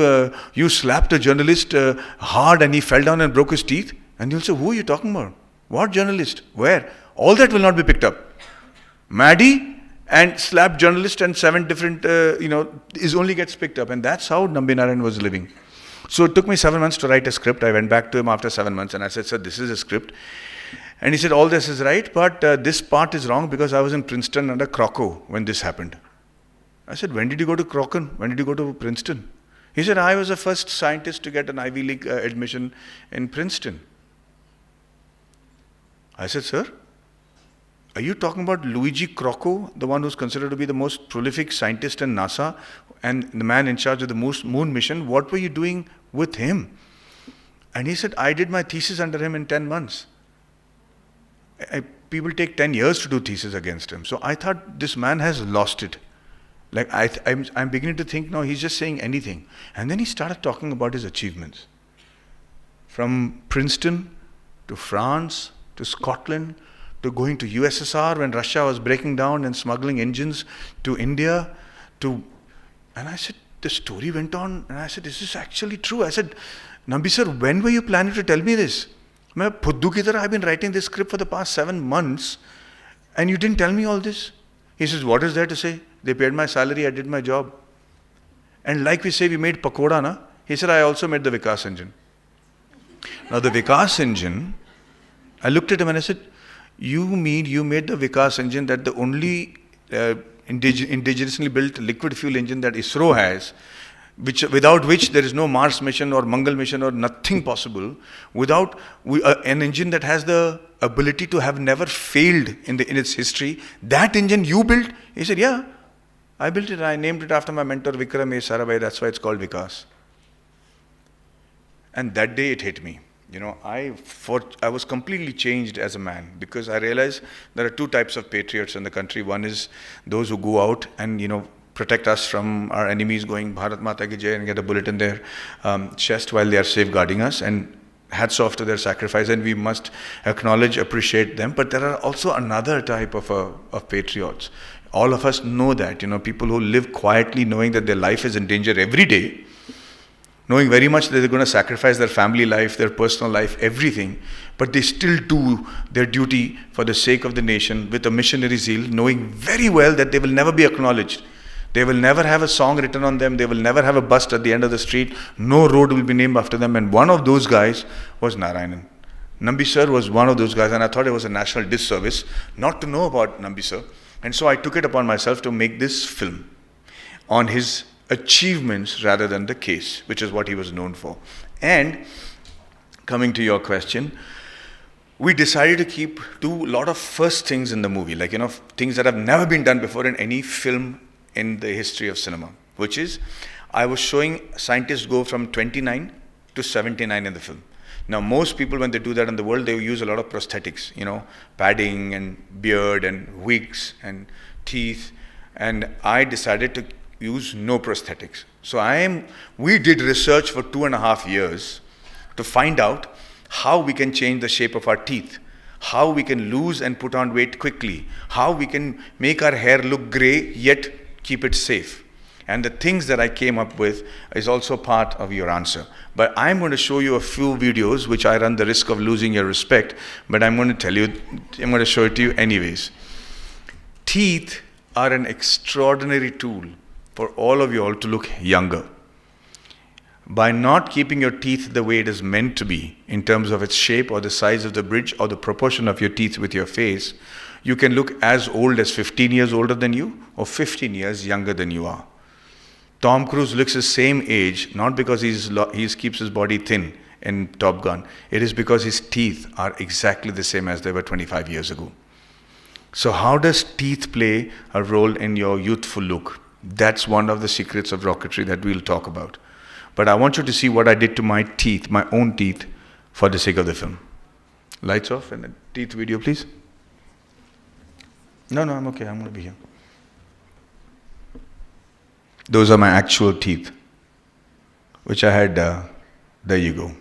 you slapped a journalist hard and he fell down and broke his teeth, and you'll say, who are you talking about? What journalist? Where? All that will not be picked up. Maddie and slapped journalist and 7 different, is only gets picked up. And that's how Nambi Narayan was living. So it took me 7 months to write a script. I went back to him after 7 months and I said, sir, this is a script. And he said, all this is right, but this part is wrong because I was in Princeton under Croco when this happened. I said, when did you go to Crocon? When did you go to Princeton? He said, I was the first scientist to get an Ivy League admission in Princeton. I said, sir, are you talking about Luigi Crocco, the one who's considered to be the most prolific scientist in NASA and the man in charge of the moon mission? What were you doing with him? And he said, I did my thesis under him in 10 months. People take 10 years to do thesis against him. So I thought this man has lost it. Like I'm beginning to think now he's just saying anything. And then he started talking about his achievements. From Princeton to France to Scotland to going to USSR when Russia was breaking down and smuggling engines to India and I said, the story went on and I said, is this actually true? I said, Nambi sir, when were you planning to tell me this? I've been writing this script for the past 7 months and you didn't tell me all this. He says, what is there to say? They paid my salary, I did my job. And like we say, we made pakoda, na? He said, I also made the Vikas engine. Now the Vikas engine, I looked at him and I said, you mean you made the Vikas engine, that the only indigenously built liquid fuel engine that ISRO has, without which there is no Mars mission or Mangal mission or nothing possible, without an engine that has the ability to have never failed in its history, that engine you built? He said, yeah, I built it. I named it after my mentor Vikram A. Sarabhai. That's why it's called Vikas. And that day it hit me. I was completely changed as a man because I realized there are 2 types of patriots in the country. One is those who go out and, protect us from our enemies going Bharat Mata Ki Jai and get a bullet in their chest while they are safeguarding us, and hats off to their sacrifice, and we must acknowledge, appreciate them. But there are also another type of patriots. All of us know that, people who live quietly knowing that their life is in danger every day, knowing very much that they're going to sacrifice their family life, their personal life, everything, but they still do their duty for the sake of the nation with a missionary zeal, knowing very well that they will never be acknowledged. They will never have a song written on them. They will never have a bust at the end of the street. No road will be named after them. And one of those guys was Narayanan. Nambi sir was one of those guys, and I thought it was a national disservice not to know about Nambi sir. And so I took it upon myself to make this film on his achievements rather than the case, which is what he was known for. And coming to your question, we decided to do a lot of first things in the movie, like, things that have never been done before in any film in the history of cinema, which is, I was showing scientists go from 29 to 79 in the film. Now, most people, when they do that in the world, they use a lot of prosthetics, padding and beard and wigs and teeth. And I decided to use no prosthetics. So we did research for 2.5 years to find out how we can change the shape of our teeth, how we can lose and put on weight quickly, how we can make our hair look gray yet keep it safe. And the things that I came up with is also part of your answer. But I'm going to show you a few videos which I run the risk of losing your respect, but I'm going to show it to you anyways. Teeth are an extraordinary tool for all of you all to look younger. By not keeping your teeth the way it is meant to be, in terms of its shape or the size of the bridge or the proportion of your teeth with your face, you can look as old as 15 years older than you or 15 years younger than you are. Tom Cruise looks the same age, not because he keeps his body thin in Top Gun. It is because his teeth are exactly the same as they were 25 years ago. So how does teeth play a role in your youthful look? That's one of the secrets of rocketry that we'll talk about. But I want you to see what I did to my teeth, my own teeth, for the sake of the film. Lights off and the teeth video, please. No, I'm okay. I'm going to be here. Those are my actual teeth, which I had, there you go.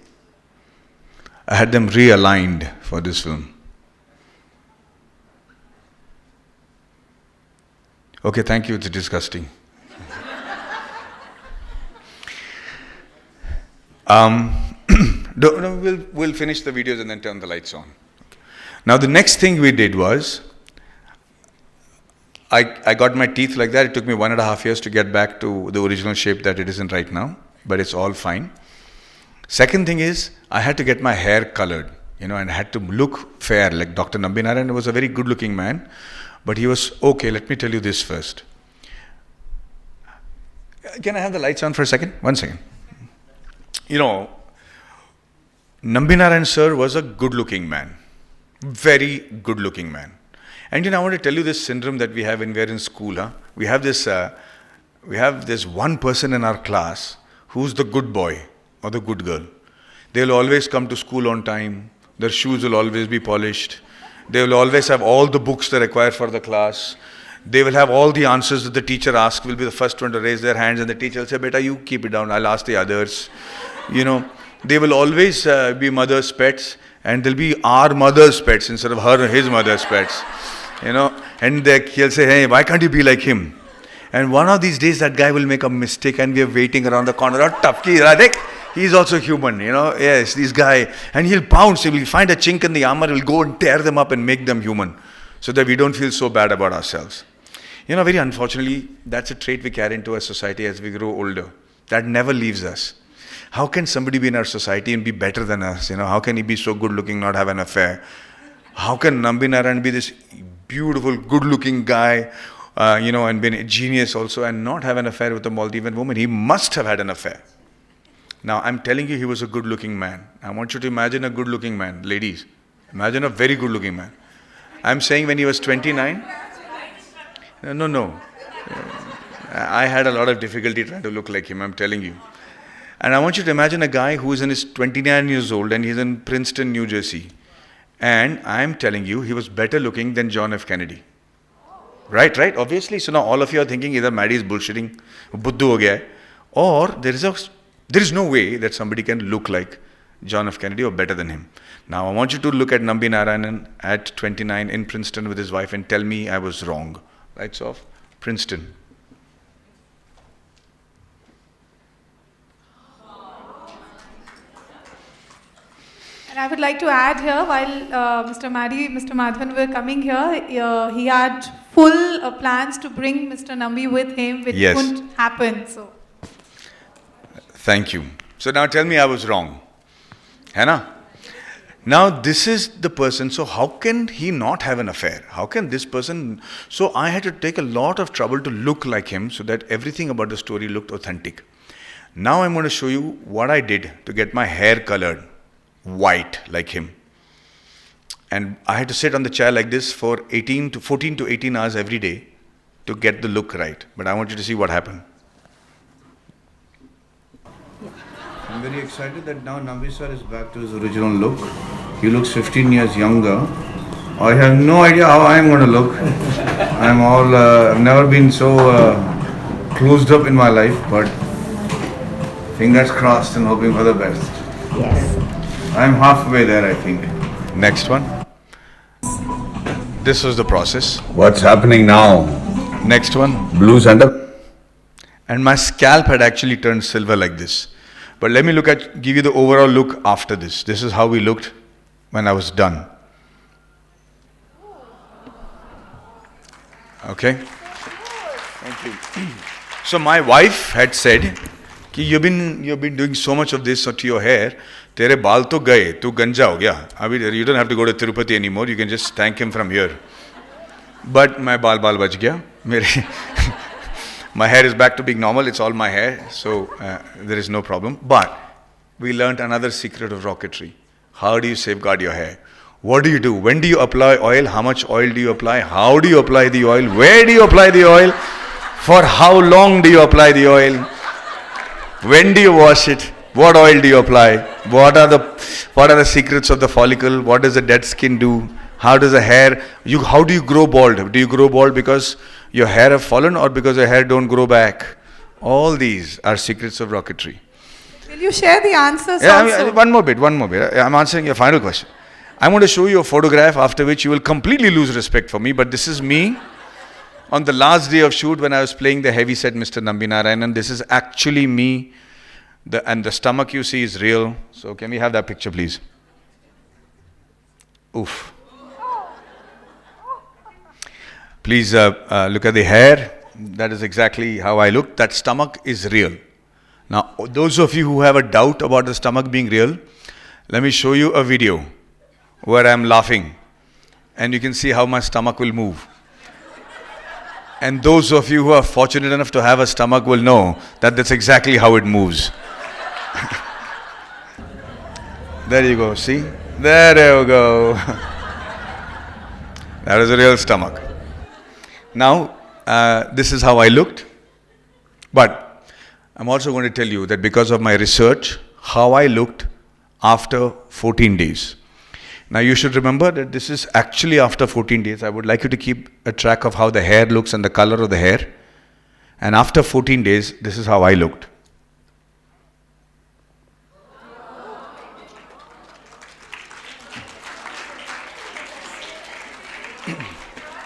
I had them realigned for this film. Okay, thank you. It's disgusting. We'll finish the videos and then turn the lights on. Now, the next thing we did was, I got my teeth like that. It took me 1.5 years to get back to the original shape that it is in right now, but it's all fine. Second thing is, I had to get my hair colored, and I had to look fair. Like Dr. Nambi Narayan was a very good-looking man, but he was okay. Let me tell you this first. Can I have the lights on for a second? 1 second. Nambi Narayan sir was a good-looking man, very good-looking man. And I want to tell you this syndrome that we have when we are in school. We have this one person in our class who's the good boy or the good girl. They'll always come to school on time. Their shoes will always be polished. They will always have all the books they require for the class. They will have all the answers that the teacher asks, will be the first one to raise their hands, and the teacher will say, "Beta, you keep it down, I'll ask the others." They will always be mother's pets, and they'll be our mother's pets instead of his mother's pets. And he'll say, "Hey, why can't you be like him?" And one of these days, that guy will make a mistake, and we are waiting around the corner. He's also human, Yes, this guy. And he'll pounce, he'll find a chink in the armor, he'll go and tear them up and make them human, so that we don't feel so bad about ourselves. Very unfortunately, that's a trait we carry into our society as we grow older. That never leaves us. How can somebody be in our society and be better than us? How can he be so good looking, not have an affair? How can Nambi Narayan be this beautiful, good-looking guy, and be a genius also, and not have an affair with a Maldivian woman? He must have had an affair. Now, I'm telling you, he was a good-looking man. I want you to imagine a good-looking man. Ladies, imagine a very good-looking man. I'm saying when he was 29. No. I had a lot of difficulty trying to look like him, I'm telling you. And I want you to imagine a guy who is in his 29 years old and he's in Princeton, New Jersey. And I'm telling you, he was better looking than John F. Kennedy. Right? Obviously. So now all of you are thinking either Maddie is bullshitting, buddhu ho gaya hai, or there is no way that somebody can look like John F. Kennedy or better than him. Now I want you to look at Nambi Narayanan at 29 in Princeton with his wife and tell me I was wrong. Lights off. Princeton. And I would like to add here, while Mr. Madhavan were coming here, he had full plans to bring Mr. Nambi with him, which couldn't happen. So, thank you. So now tell me I was wrong. Hannah? Now this is the person, so how can he not have an affair? How can this person... So I had to take a lot of trouble to look like him so that everything about the story looked authentic. Now I'm going to show you what I did to get my hair colored white like him. And I had to sit on the chair like this for 14 to 18 hours every day to get the look right. But I want you to see what happened. I'm very excited that now Nambi sir is back to his original look. He looks 15 years younger. I have no idea how I'm going to look. I've never been so closed up in my life, but fingers crossed and hoping for the best. Yes. I'm halfway there, I think. Next one. This was the process. What's happening now? Next one. Blue center. And my scalp had actually turned silver like this. But let me give you the overall look after this. This is how we looked when I was done. Okay? Thank you. So my wife had said, you've been doing so much of this to your hair. Tere baal to gaye, tu ganja ho gaya. You don't have to go to Tirupati anymore. You can just thank him from here. But my baal bach gaya. My hair is back to being normal. It's all my hair, so there is no problem. But we learned another secret of rocketry. How do you safeguard your hair? What do you do? When do you apply oil? How much oil do you apply? How do you apply the oil? Where do you apply the oil? For how long do you apply the oil? When do you wash it? What oil do you apply? What are the secrets of the follicle? What does the dead skin do? How does the hair... How do you grow bald? Do you grow bald because your hair have fallen or because your hair don't grow back? All these are secrets of rocketry. Will you share the answers also? One more bit. I'm answering your final question. I'm going to show you a photograph after which you will completely lose respect for me, but this is me on the last day of shoot when I was playing the heavy set Mr. Nambinarayanan. This is actually me. And the stomach you see is real. So can we have that picture, please? Oof. Please look at the hair. That is exactly how I look. That stomach is real. Now, those of you who have a doubt about the stomach being real, let me show you a video where I'm laughing. And you can see how my stomach will move. And those of you who are fortunate enough to have a stomach will know that that's exactly how it moves. There you go, see? There you go. That is a real stomach. Now, this is how I looked. But I'm also going to tell you that because of my research, how I looked after 14 days. Now, you should remember that this is actually after 14 days. I would like you to keep a track of how the hair looks and the color of the hair. And after 14 days, this is how I looked.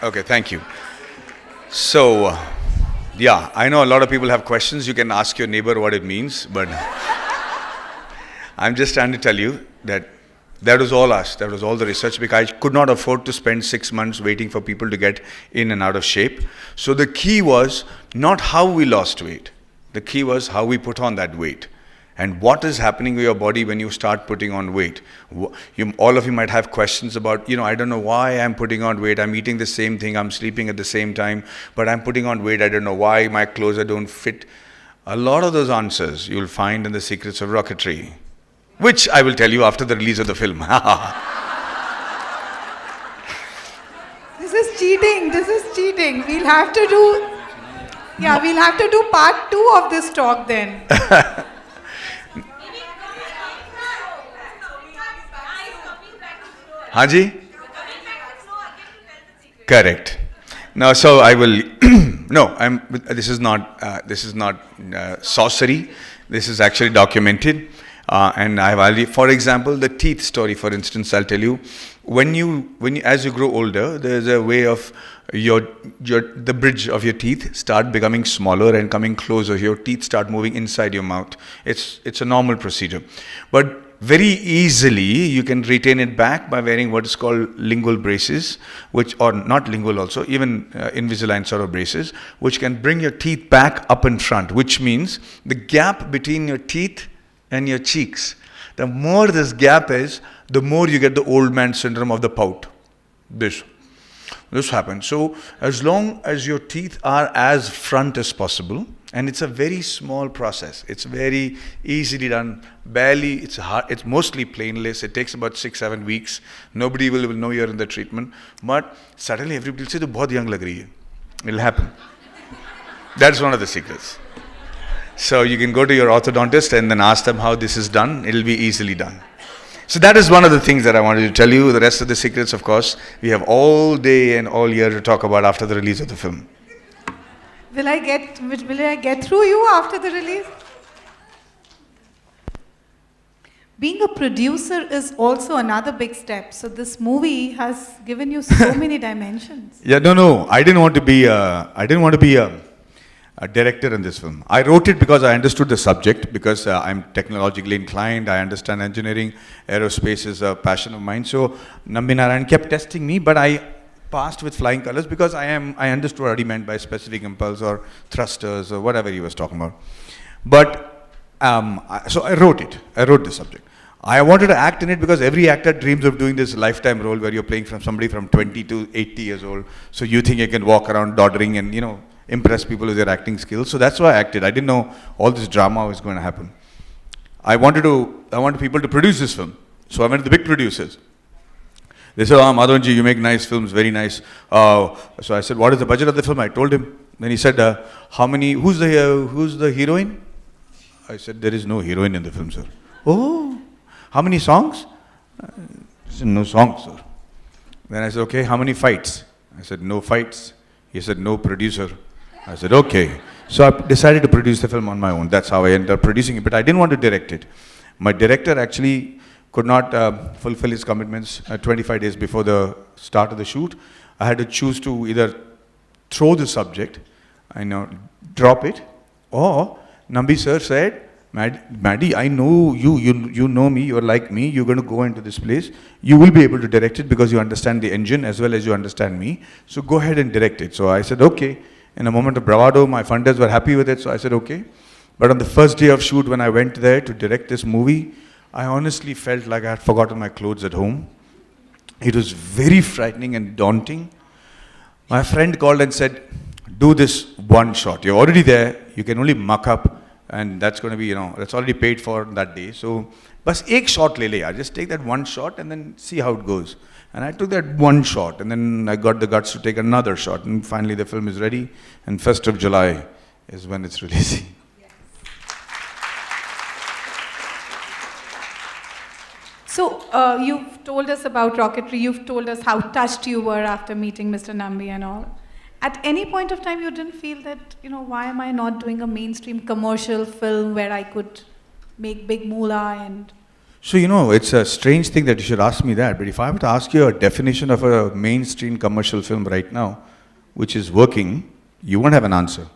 Okay, thank you. So, yeah, I know a lot of people have questions. You can ask your neighbor what it means, but I'm just trying to tell you that that was all us. That was all the research, because I could not afford to spend 6 months waiting for people to get in and out of shape. So the key was not how we lost weight. The key was how we put on that weight. And what is happening with your body when you start putting on weight. All of you might have questions about, I don't know why I'm putting on weight. I'm eating the same thing. I'm sleeping at the same time. But I'm putting on weight. I don't know why my clothes don't fit. A lot of those answers you'll find in The Secrets of Rocketry, which I will tell you after the release of the film. This is cheating. This is cheating. We'll have to do part 2 of this talk then. Haji? Correct. Now, so I will. No, this is not sorcery. This is actually documented, and I have already. For example, the teeth story. For instance, I'll tell you. When you as you grow older, there's a way of the bridge of your teeth start becoming smaller and coming closer. Your teeth start moving inside your mouth. It's a normal procedure, but very easily you can retain it back by wearing what is called lingual braces, or not lingual also, even Invisalign sort of braces, which can bring your teeth back up in front, which means the gap between your teeth and your cheeks, the more this gap is, the more you get the old man syndrome of the pout. This happens. So as long as your teeth are as front as possible, and it's a very small process. It's very easily done. Barely, it's hard. It's mostly painless. It takes about 6-7 weeks. Nobody will know you're in the treatment. But suddenly everybody will say, "You बहुत young लग रही है." It'll happen. That's one of the secrets. So you can go to your orthodontist and then ask them how this is done. It'll be easily done. So that is one of the things that I wanted to tell you. The rest of the secrets, of course, we have all day and all year to talk about after the release of the film. Will I get through you after the release? Being a producer is also another big step. So this movie has given you so many dimensions. Yeah, no. I didn't want to be a director in this film. I wrote it because I understood the subject, because I'm technologically inclined. I understand engineering. Aerospace is a passion of mine. So Nambinarayan kept testing me, but I passed with flying colors because I understood what he meant by specific impulse or thrusters or whatever he was talking about. But so I wrote it. I wrote the subject. I wanted to act in it because every actor dreams of doing this lifetime role where you're playing from somebody from 20 to 80 years old. So you think you can walk around doddering and impress people with your acting skills. So that's why I acted. I didn't know all this drama was going to happen. I wanted people to produce this film. So I went to the big producers. They said, Madhavanji, you make nice films, very nice. So I said, what is the budget of the film? I told him. Then he said, who's the heroine? I said, there is no heroine in the film, sir. Oh, how many songs? I said, no songs, sir. Then I said, okay, how many fights? I said, no fights. He said, no producer. I said, okay. So I decided to produce the film on my own. That's how I ended up producing it. But I didn't want to direct it. My director actually could not fulfill his commitments 25 days before the start of the shoot. I had to choose to either throw the subject, drop it. Or Nambi sir said, Maddie, I know you know me, you're like me, you're going to go into this place. You will be able to direct it because you understand the engine as well as you understand me. So go ahead and direct it. So I said, okay. In a moment of bravado, my funders were happy with it, so I said, okay. But on the first day of shoot, when I went there to direct this movie, I honestly felt like I had forgotten my clothes at home. It was very frightening and daunting. My friend called and said, do this one shot. You're already there, you can only muck up. And that's going to be, that's already paid for that day. So, bas ek shot le yaar. Just take that one shot and then see how it goes. And I took that one shot and then I got the guts to take another shot. And finally the film is ready. And 1st of July is when it's releasing. So, you've told us about rocketry. You've told us how touched you were after meeting Mr. Nambi and all. At any point of time, you didn't feel that, why am I not doing a mainstream commercial film where I could make big moolah and... So, it's a strange thing that you should ask me that, but if I were to ask you a definition of a mainstream commercial film right now, which is working, you won't have an answer.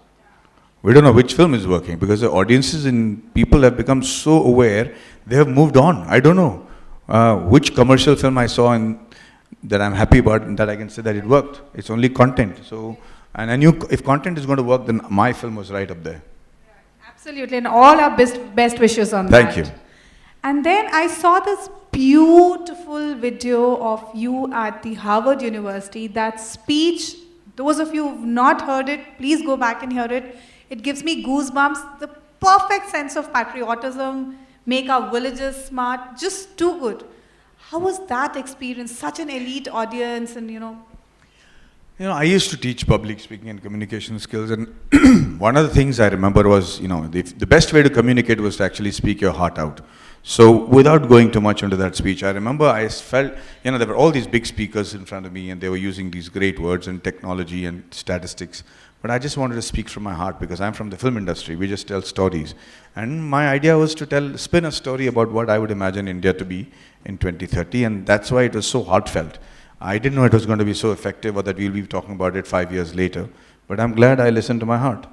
We don't know which film is working because the audiences and people have become so aware, they have moved on. I don't know which commercial film I saw and that I'm happy about and that I can say that it worked. It's only content. So, and I knew if content is going to work, then my film was right up there. Absolutely, and all our best wishes on that. Thank you. And then I saw this beautiful video of you at the Harvard University. That speech, those of you who've not heard it, please go back and hear it. It gives me goosebumps. The perfect sense of patriotism, make our villages smart, just too good. How was that experience? Such an elite audience and, I used to teach public speaking and communication skills, and one of the things I remember was, the best way to communicate was to actually speak your heart out. So without going too much into that speech, I remember I felt, there were all these big speakers in front of me and they were using these great words and technology and statistics. But I just wanted to speak from my heart because I'm from the film industry. We just tell stories. And my idea was to spin a story about what I would imagine India to be in 2030. And that's why it was so heartfelt. I didn't know it was going to be so effective or that we'll be talking about it 5 years later. But I'm glad I listened to my heart.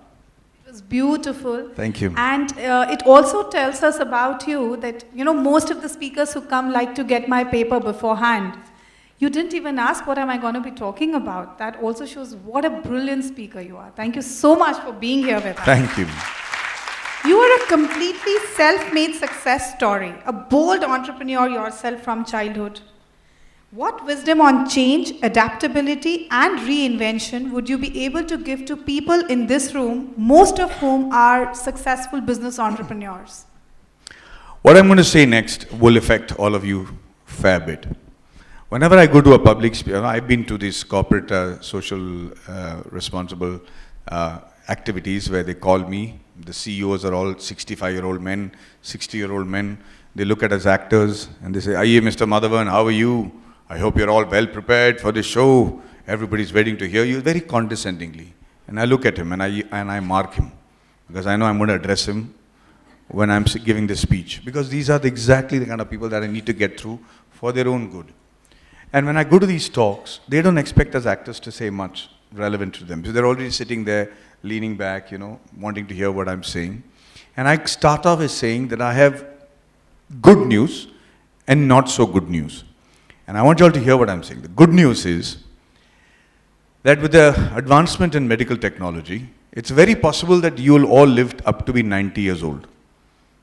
It was beautiful. Thank you. And it also tells us about you that, most of the speakers who come like to get my paper beforehand. You didn't even ask what am I going to be talking about. That also shows what a brilliant speaker you are. Thank you so much for being here with us. Thank you. You are a completely self-made success story, a bold entrepreneur yourself from childhood. What wisdom on change, adaptability and reinvention would you be able to give to people in this room, most of whom are successful business entrepreneurs? What I'm going to say next will affect all of you a fair bit. Whenever I go to a public speaker, I've been to these corporate social responsible activities where they call me. The CEOs are all 65-year-old men, 60-year-old men. They look at us actors and they say, "Aye, Mr. Madhavan, how are you? I hope you're all well prepared for the show. Everybody's waiting to hear you," very condescendingly. And I look at him and I mark him because I know I'm going to address him when I'm giving this speech. Because these are exactly the kind of people that I need to get through for their own good. And when I go to these talks, they don't expect us actors to say much relevant to them. So they're already sitting there, leaning back, wanting to hear what I'm saying. And I start off as saying that I have good news and not so good news. And I want you all to hear what I'm saying. The good news is that with the advancement in medical technology, it's very possible that you will all live up to be 90 years old.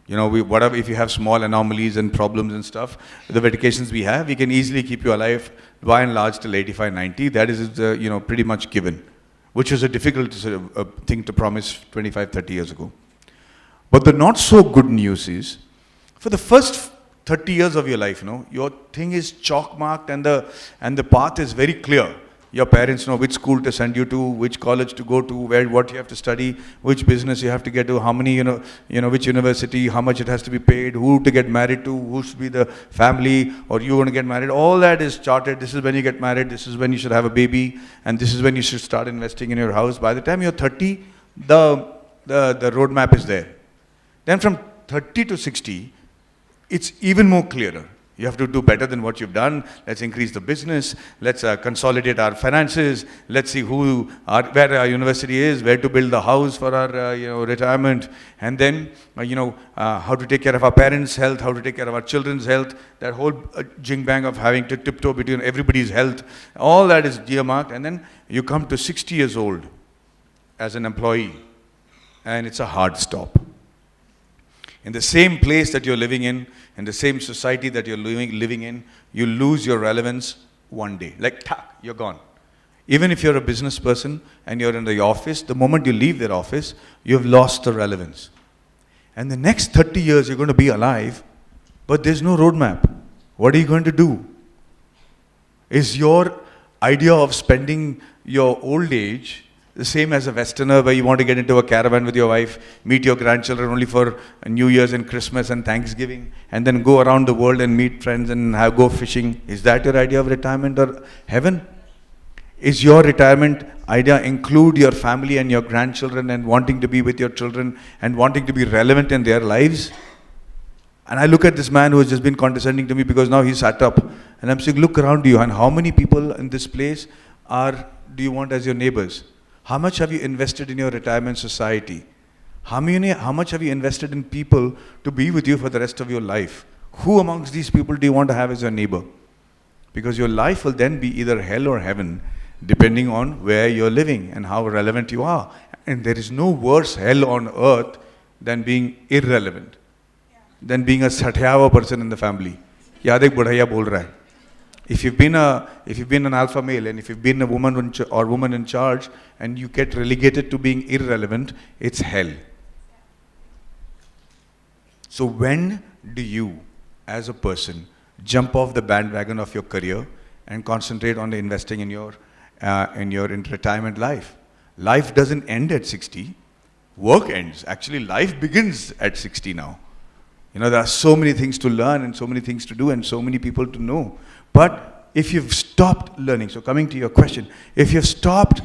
Whatever, if you have small anomalies and problems and stuff, the medications we have, we can easily keep you alive by and large till 85, 90. That is, pretty much given, which was a difficult thing to promise 25, 30 years ago. But the not so good news is, for the first 30 years of your life, your thing is chalk marked and the path is very clear. Your parents know which school to send you to, which college to go to, what you have to study, which business you have to get to, how many, which university, how much it has to be paid, who to get married to, who should be the family, or you want to get married. All that is charted. This is when you get married. This is when you should have a baby, and this is when you should start investing in your house. By the time you're 30, the roadmap is there. Then from 30 to 60, it's even more clearer. You have to do better than what you've done. Let's increase the business. Let's consolidate our finances. Let's see where our university is, where to build the house for our retirement, and then how to take care of our parents' health, how to take care of our children's health. That whole jing bang of having to tiptoe between everybody's health, all that is earmarked. And then you come to 60 years old as an employee, and it's a hard stop. In the same place that you're living in the same society that you're living in, you lose your relevance one day. Like, you're gone. Even if you're a business person and you're in the office, the moment you leave that office, you've lost the relevance. And the next 30 years you're going to be alive, but there's no roadmap. What are you going to do? Is your idea of spending your old age the same as a Westerner, where you want to get into a caravan with your wife, meet your grandchildren only for New Year's and Christmas and Thanksgiving, and then go around the world and meet friends and go fishing? Is that your idea of retirement or heaven? Is your retirement idea include your family and your grandchildren and wanting to be with your children and wanting to be relevant in their lives? And I look at this man who has just been condescending to me because now he's sat up, and I'm saying, look around you, and how many people in this place do you want as your neighbors? How much have you invested in your retirement society? How much have you invested in people to be with you for the rest of your life? Who amongst these people do you want to have as your neighbor? Because your life will then be either hell or heaven, depending on where you're living and how relevant you are. And there is no worse hell on earth than being irrelevant, than being a sathyawa person in the family. Yaad ek budhaiya bol raha hai. If you've been an alpha male, and if you've been a woman in charge, and you get relegated to being irrelevant, it's hell. So when do you, as a person, jump off the bandwagon of your career and concentrate on investing in your retirement life? Life doesn't end at 60. Work ends. Actually, life begins at 60 now. There are so many things to learn and so many things to do and so many people to know. But if you've stopped learning, so coming to your question, if you've stopped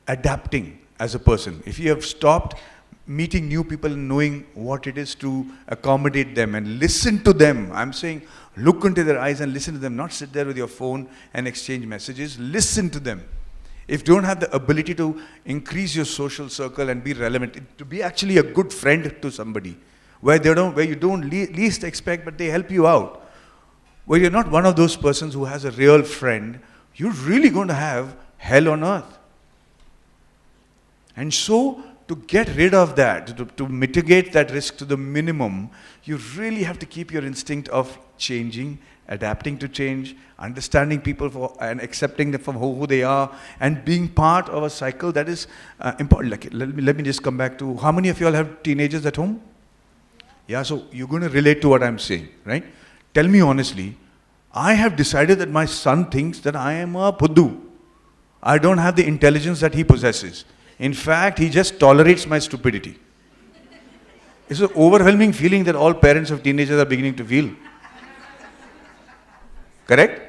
adapting as a person, if you have stopped meeting new people and knowing what it is to accommodate them and listen to them, I'm saying look into their eyes and listen to them, not sit there with your phone and exchange messages. Listen to them. If you don't have the ability to increase your social circle and be relevant, to be actually a good friend to somebody, where you don't least expect, but they help you out, where you're not one of those persons who has a real friend, you're really going to have hell on earth. And so, to get rid of that, to mitigate that risk to the minimum, you really have to keep your instinct of changing, adapting to change, understanding people and accepting them for who they are, and being part of a cycle that is important. Let me just come back to, how many of you all have teenagers at home? Yeah, so you're going to relate to what I'm saying, right? Tell me honestly, I have decided that my son thinks that I am a puddu. I don't have the intelligence that he possesses. In fact, he just tolerates my stupidity. It's an overwhelming feeling that all parents of teenagers are beginning to feel. Correct?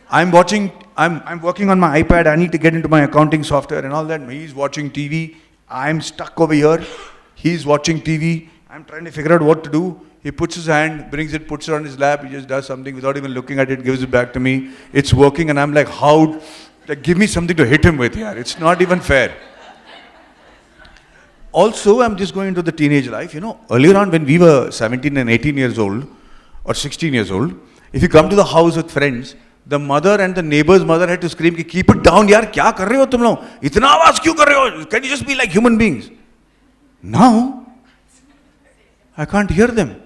I'm working on my iPad. I need to get into my accounting software and all that. He's watching TV. I'm stuck over here. He's watching TV. I'm trying to figure out what to do. He puts his hand, brings it, puts it on his lap. He just does something without even looking at it, gives it back to me. It's working, and I'm like, give me something to hit him with here. It's not even fair. Also, I'm just going into the teenage life. Earlier on when we were 17 and 18 years old, or 16 years old, if you come to the house with friends, the mother and the neighbor's mother had to scream, keep it down, yaar, kya kar rahe ho tum log? Itna awaaz kyun kar rahe ho? Can you just be like human beings? Now, I can't hear them.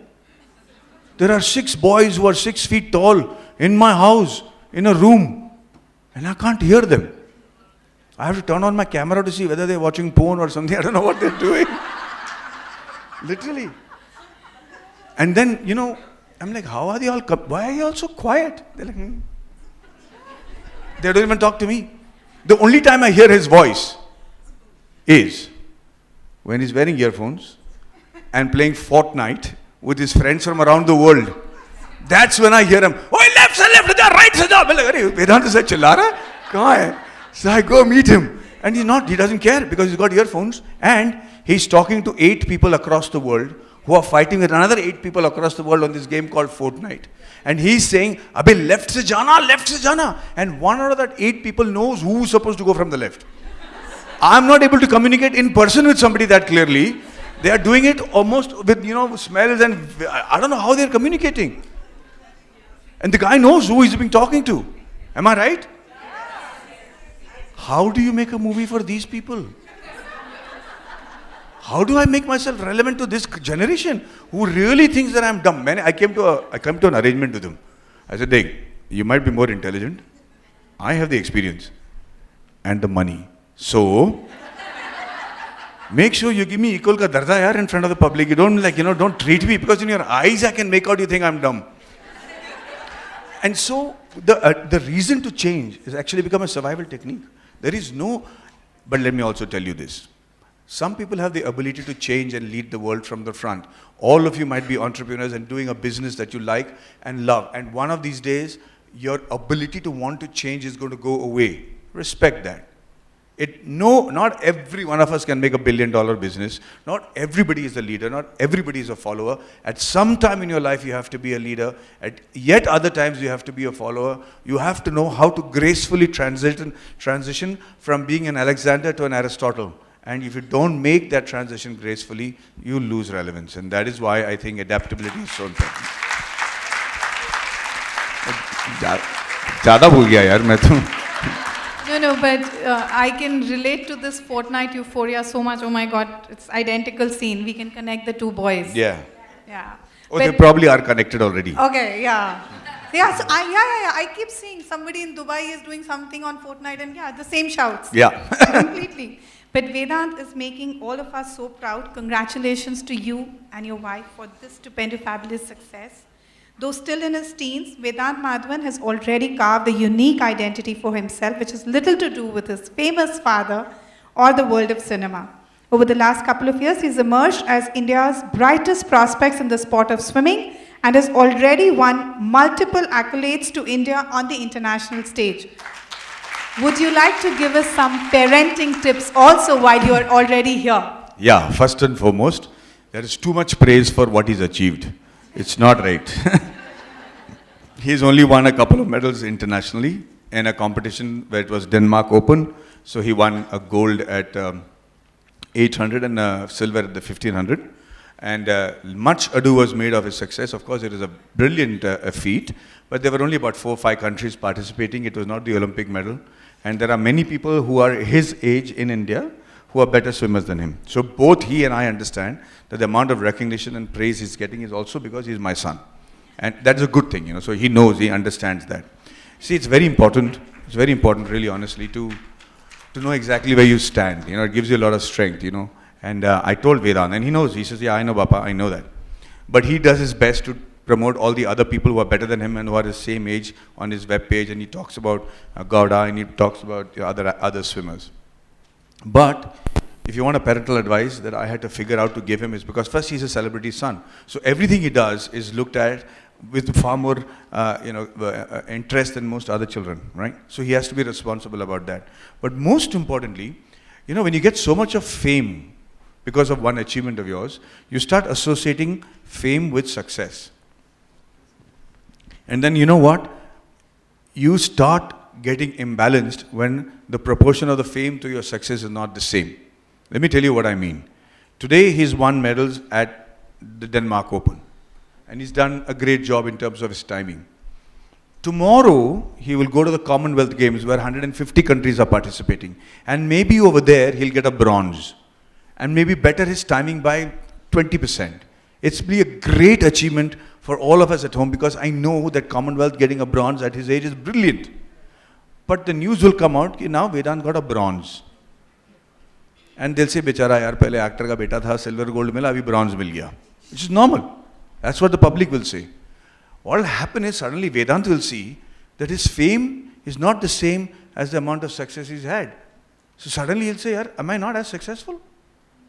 There are 6 boys who are 6 feet tall in my house, in a room, and I can't hear them. I have to turn on my camera to see whether they're watching porn or something. I don't know what they're doing. Literally. And then, I'm like, how are they all, why are you all so quiet? They're like, They don't even talk to me. The only time I hear his voice is when he's wearing earphones and playing Fortnite with his friends from around the world. That's when I hear him, oh, left, right, Vedanta said, Chillara, kahan hai? So I go meet him. And he doesn't care because he's got earphones and he's talking to 8 people across the world who are fighting with another 8 people across the world on this game called Fortnite. And he's saying, Abhi, left se jana. And one out of that 8 people knows who's supposed to go from the left. I'm not able to communicate in person with somebody that clearly. They are doing it almost with, smells, and I don't know how they're communicating. And the guy knows who he's been talking to. Am I right? How do you make a movie for these people? How do I make myself relevant to this generation who really thinks that I'm dumb? I came to an arrangement with him. I said, Dave, you might be more intelligent. I have the experience and the money. So, make sure you give me equal ka darja yaar in front of the public. You don't don't treat me, because in your eyes I can make out you think I'm dumb. And so, the reason to change is actually become a survival technique. There is no, but let me also tell you this. Some people have the ability to change and lead the world from the front. All of you might be entrepreneurs and doing a business that you like and love. And one of these days, your ability to want to change is going to go away. Respect that. Not every one of us can make $1 billion business. Not everybody is a leader. Not everybody is a follower. At some time in your life, you have to be a leader. At yet other times, you have to be a follower. You have to know how to gracefully transition from being an Alexander to an Aristotle. And if you don't make that transition gracefully, you lose relevance. And that is why I think adaptability is so important. ज़्यादा भूल गया यार मैं तो. No, but I can relate to this Fortnite euphoria so much. Oh my God, it's identical scene. We can connect the two boys. Yeah. Yeah. Oh, they probably are connected already. Okay, yeah. Yeah, so I keep seeing somebody in Dubai is doing something on Fortnite, and the same shouts. Yeah. Completely. But Vedant is making all of us so proud. Congratulations to you and your wife for this stupendous, fabulous success. Though still in his teens, Vedant Madhavan has already carved a unique identity for himself, which has little to do with his famous father or the world of cinema. Over the last couple of years, he's emerged as India's brightest prospects in the sport of swimming and has already won multiple accolades to India on the international stage. Would you like to give us some parenting tips also while you are already here? Yeah, first and foremost, there is too much praise for what he's achieved. It's not right. He's only won a couple of medals internationally in a competition where it was Denmark Open. So he won a gold at 800 and a silver at the 1500. And much ado was made of his success. Of course, it is a brilliant feat, but there were only about 4 or 5 countries participating. It was not the Olympic medal. And there are many people who are his age in India who are better swimmers than him. So both he and I understand that the amount of recognition and praise he's getting is also because he's my son. And that's a good thing, so he knows, he understands that. See, it's very important really honestly to know exactly where you stand. It gives you a lot of strength, And I told Vedant, and he knows, he says, yeah, I know Bappa, I know that. But he does his best to promote all the other people who are better than him and who are the same age on his webpage, and he talks about Gowda and he talks about other swimmers. But if you want a parental advice that I had to figure out to give him is because first he's a celebrity son. So everything he does is looked at with far more interest than most other children, right? So he has to be responsible about that. But most importantly, when you get so much of fame because of one achievement of yours, you start associating fame with success. And then you know what? You start getting imbalanced when the proportion of the fame to your success is not the same. Let me tell you what I mean. Today he's won medals at the Denmark Open. And he's done a great job in terms of his timing. Tomorrow, he will go to the Commonwealth Games where 150 countries are participating. And maybe over there, he'll get a bronze. And maybe better his timing by 20%. It's be a great achievement for all of us at home because I know that Commonwealth getting a bronze at his age is brilliant. But the news will come out that now Vedant got a bronze. And they'll say, Bechara yaar, pehle actor ka beta tha, silver gold mila, abhi bronze mil gaya. Which is normal. That's what the public will say. What will happen is suddenly Vedant will see that his fame is not the same as the amount of success he's had. So suddenly he'll say, yaar, am I not as successful?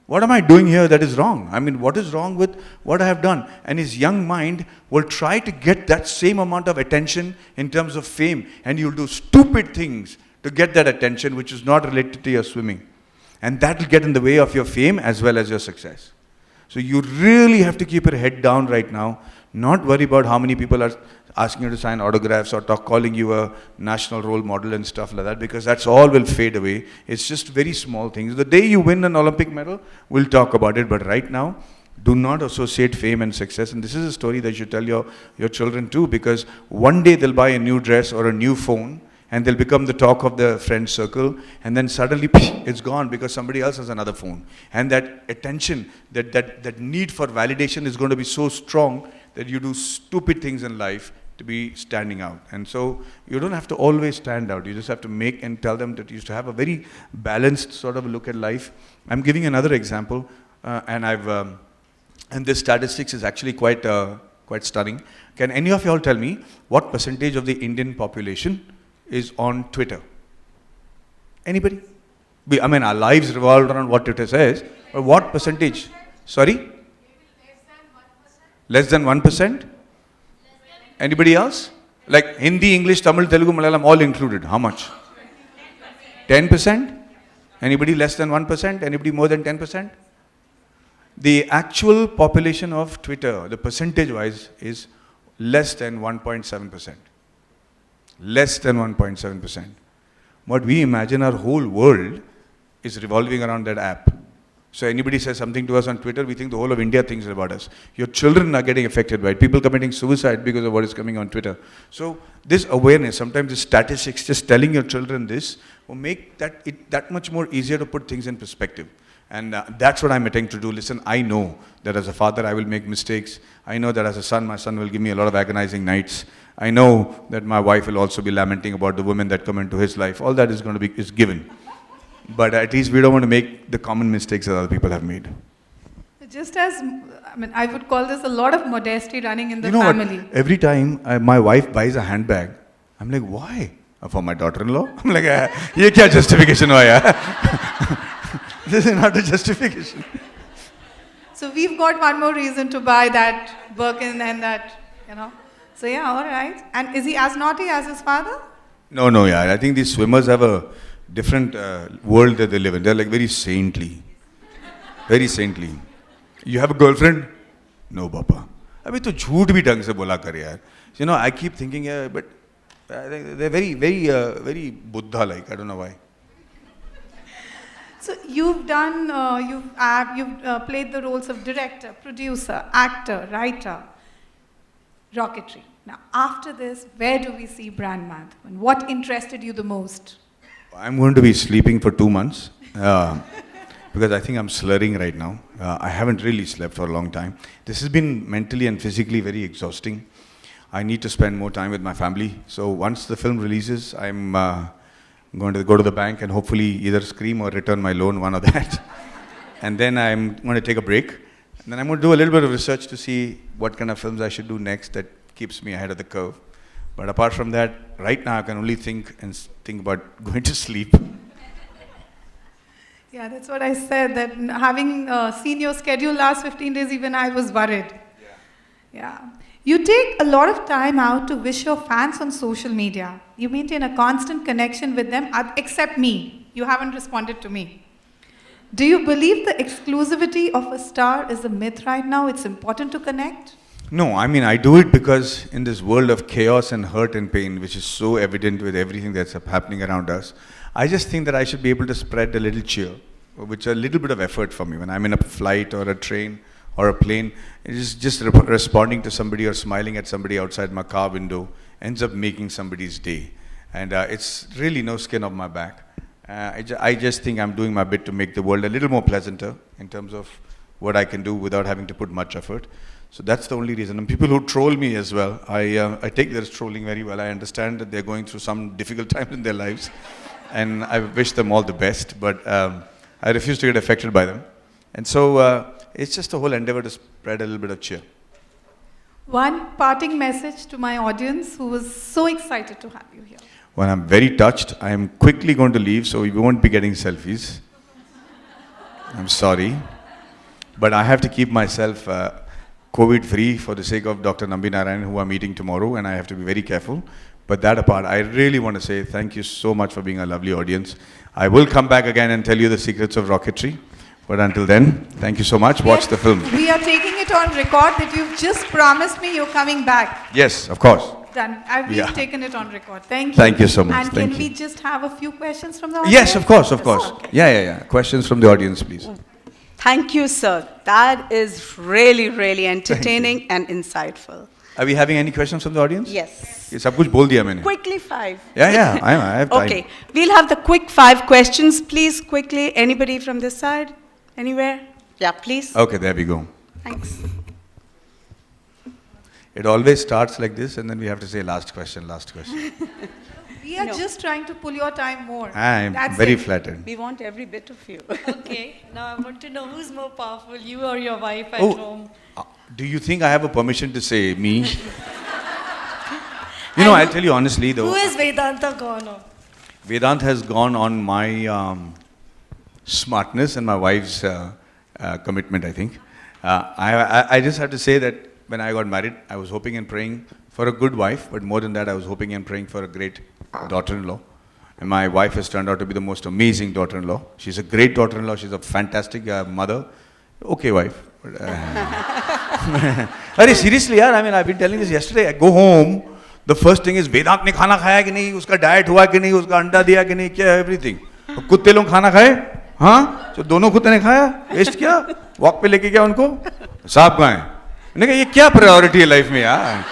What am I doing here that is wrong? I mean, what is wrong with what I have done? And his young mind will try to get that same amount of attention in terms of fame. And you'll do stupid things to get that attention which is not related to your swimming. And that will get in the way of your fame as well as your success. So you really have to keep your head down right now, not worry about how many people are asking you to sign autographs or calling you a national role model and stuff like that, because that's all will fade away. It's just very small things. The day you win an Olympic medal, we'll talk about it, but right now, do not associate fame and success. And this is a story that you tell your children too, because one day they'll buy a new dress or a new phone, and they'll become the talk of the friend circle, and then suddenly it's gone because somebody else has another phone. And that attention, that need for validation is going to be so strong that you do stupid things in life to be standing out. And so you don't have to always stand out. You just have to make and tell them that you used to have a very balanced sort of look at life. I'm giving another example, and this statistics is actually quite stunning. Can any of you all tell me what percentage of the Indian population is on Twitter? Anybody? I mean, our lives revolve around what Twitter says, but what percentage? Sorry? Less than 1%? Anybody else? Like Hindi, English, Tamil, Telugu, Malayalam, all included. How much? 10%? Anybody less than 1%? Anybody more than 10%? The actual population of Twitter, the percentage-wise, is less than 1.7%. Less than 1.7%. What we imagine our whole world is revolving around that app. So anybody says something to us on Twitter, we think the whole of India thinks about us. Your children are getting affected by it. People committing suicide because of what is coming on Twitter. So this awareness, sometimes the statistics, just telling your children this, will make that much more easier to put things in perspective. And that's what I'm attempting to do. Listen, I know that as a father I will make mistakes. I know that as a son, my son will give me a lot of agonizing nights. I know that my wife will also be lamenting about the women that come into his life. All that is going to be given. But at least we don't want to make the common mistakes that other people have made. Just as, I would call this a lot of modesty running in the You know family. what? Every time my wife buys a handbag, I'm like, why? For my daughter-in-law? I'm like, ye kya justification hua yaar? This is not a justification. So we've got one more reason to buy that Birkin and that, So yeah, all right. And is he as naughty as his father? No, yeah. I think these swimmers have a different world that they live in. They're like very saintly. Very saintly. You have a girlfriend? No, Papa. Abhi to jhoot bhi dhang se bola kar yaar. I keep thinking, but they're very, very, very Buddha-like. I don't know why. So you've done, you've played the roles of director, producer, actor, writer, rocketry. Now, after this, where do we see Brand Madhavan? What interested you the most? I'm going to be sleeping for 2 months because I think I'm slurring right now. I haven't really slept for a long time. This has been mentally and physically very exhausting. I need to spend more time with my family. So once the film releases, I'm going to go to the bank and hopefully either scream or return my loan, one of that. And then I'm going to take a break. And then I'm going to do a little bit of research to see what kind of films I should do next that keeps me ahead of the curve. But apart from that, right now I can only think about going to sleep. Yeah, that's what I said, that having seen your schedule last 15 days, even I was worried. Yeah. You take a lot of time out to wish your fans on social media. You maintain a constant connection with them, except me. You haven't responded to me. Do you believe the exclusivity of a star is a myth right now? It's important to connect? No, I do it because in this world of chaos and hurt and pain, which is so evident with everything that's happening around us, I just think that I should be able to spread a little cheer, which is a little bit of effort for me. When I'm in a flight or a train or a plane, it is just responding to somebody or smiling at somebody outside my car window ends up making somebody's day. And it's really no skin off my back. I just think I'm doing my bit to make the world a little more pleasanter in terms of what I can do without having to put much effort. So that's the only reason. And people who troll me as well, I take their trolling very well. I understand that they're going through some difficult times in their lives. And I wish them all the best, but I refuse to get affected by them. And so it's just a whole endeavor to spread a little bit of cheer. One parting message to my audience who was so excited to have you here. Well, I'm very touched. I am quickly going to leave, so we won't be getting selfies. I'm sorry. But I have to keep myself COVID-free for the sake of Dr. Nambi Narayan, who I'm meeting tomorrow, and I have to be very careful. But that apart, I really want to say thank you so much for being a lovely audience. I will come back again and tell you the secrets of rocketry. But until then, thank you so much. Watch the film. We are taking it on record that you've just promised me you're coming back. Yes, of course. Done. We've Yeah. taken it on record. Thank you. Thank you so much. And Thank can you. we just have a few questions from the audience? Yes, of course, of course. Okay. Yeah. Questions from the audience, please. Thank you, sir. That is really, really entertaining and insightful. Are we having any questions from the audience? Yes. ये सब कुछ बोल दिया मैंने. Quickly 5. Yeah, I have time. Okay, we'll have the quick 5 questions. Please, quickly, anybody from this side? Anywhere? Yeah, please. Okay, there we go. Thanks. It always starts like this, and then we have to say last question. We are just trying to pull your time more. I'm That's very it. flattered. We want every bit of you. Okay, now I want to know who's more powerful, you or your wife at Oh, home? Do you think I have a permission to say me? You know, I'll tell you honestly, though. Who is Vedanta gone on? Vedant has gone on my smartness and my wife's commitment, I think. I just have to say that when I got married, I was hoping and praying for a good wife, but more than that, I was hoping and praying for a great daughter-in-law. And my wife has turned out to be the most amazing daughter-in-law. She's a great daughter-in-law. She's a fantastic mother. Okay, wife. But, seriously, yaar, I mean, I've been telling this yesterday. I go home, the first thing is, Vedant ne khana khaya ki nahi, uska diet hua ki nahi, uska anda diya ki nahi, kya everything. कुत्ते लोग खाना खाए? हाँ? तो दोनों कुत्ते ने खाया? वेस्ट किया? वॉक पे लेके गया उनको? सांप कहाँ है? मैंने कहा ये क्या प्रायोरिटी है लाइफ में यार?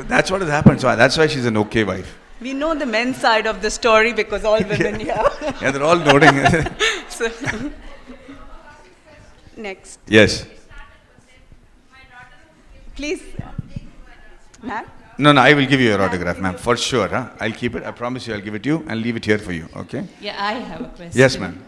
That's what has happened. So that's why she's an okay wife. We know the men's side of the story because all women here. Yeah, they're all nodding. So, next. Yes. Please. Ma'am? No, I will give you your autograph, ma'am, for sure. Huh? I'll keep it. I promise you, I'll give it to you and leave it here for you. Okay? Yeah, I have a question. Yes, ma'am.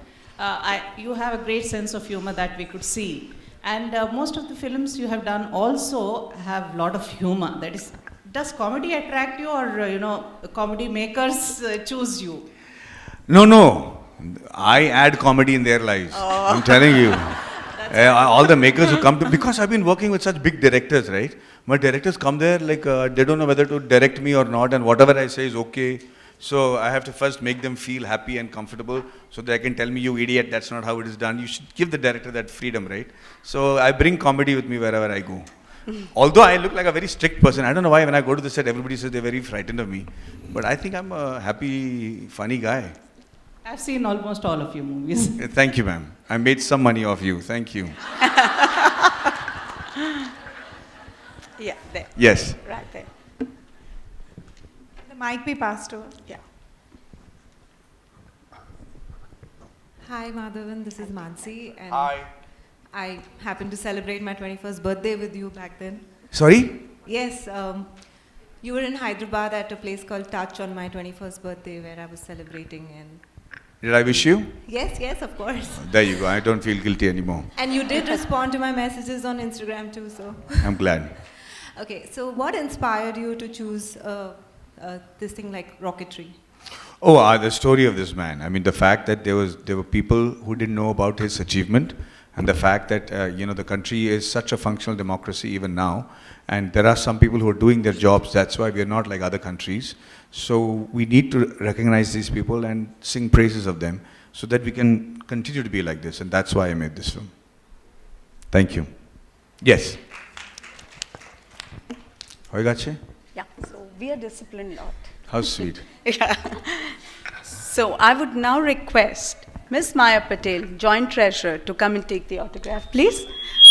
You have a great sense of humor that we could see. And most of the films you have done also have a lot of humor. That is, does comedy attract you or, comedy makers choose you? No. I add comedy in their lives. Oh. I'm telling you. All the makers who come to, because I've been working with such big directors, right? My directors come there like they don't know whether to direct me or not, and whatever I say is okay. So I have to first make them feel happy and comfortable so they can tell me, you idiot, that's not how it is done. You should give the director that freedom, right? So I bring comedy with me wherever I go. Although I look like a very strict person. I don't know why when I go to the set, everybody says they're very frightened of me. But I think I'm a happy, funny guy. I've seen almost all of your movies. Thank you, ma'am. I made some money off you. Thank you. Yeah, there. Yes. Right there. The mic be passed over. Yeah. Hi, Madhavan. This is Mansi. And Hi. I happened to celebrate my 21st birthday with you back then. Sorry? Yes. You were in Hyderabad at a place called Touch on my 21st birthday where I was celebrating. And Did I wish you? yes, of course. There you go. I don't feel guilty anymore. And you did respond to my messages on Instagram too, so. I'm glad. Okay, so what inspired you to choose this thing like rocketry? Oh, the story of this man. I mean, the fact that there were people who didn't know about his achievement, and the fact that the country is such a functional democracy even now, and there are some people who are doing their jobs. That's why we are not like other countries. So we need to recognize these people and sing praises of them, so that we can continue to be like this. And that's why I made this film. Thank you. Yes. Hoigache? Yeah, so we are disciplined lot. How sweet. Yeah. So I would now request Ms. Maya Patel, Joint Treasurer, to come and take the autograph, please.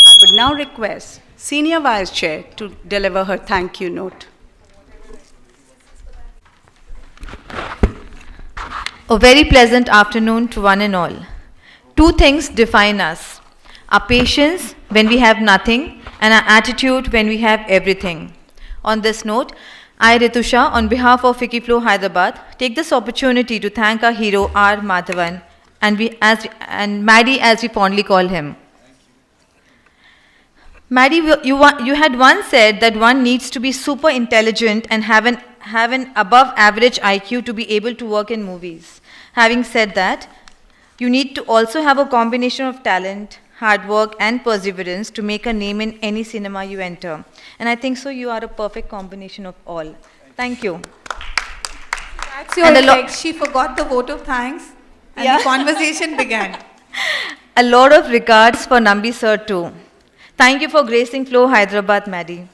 I would now request Senior Vice Chair to deliver her thank you note. A very pleasant afternoon to one and all. Two things define us: our patience when we have nothing and our attitude when we have everything. On this note, I, Ritusha, on behalf of Wikiflow Hyderabad, take this opportunity to thank our hero R Madhavan and Maddie, as we fondly call him. Maddie, you had once said that one needs to be super intelligent and have an above average IQ to be able to work in movies. Having said that, you need to also have a combination of talent, hard work and perseverance to make a name in any cinema you enter. And I think so you are a perfect combination of all. Thank you. That's your effect. She forgot the vote of thanks. And the conversation began. A lot of regards for Nambi sir too. Thank you for gracing Flow Hyderabad, Maddie.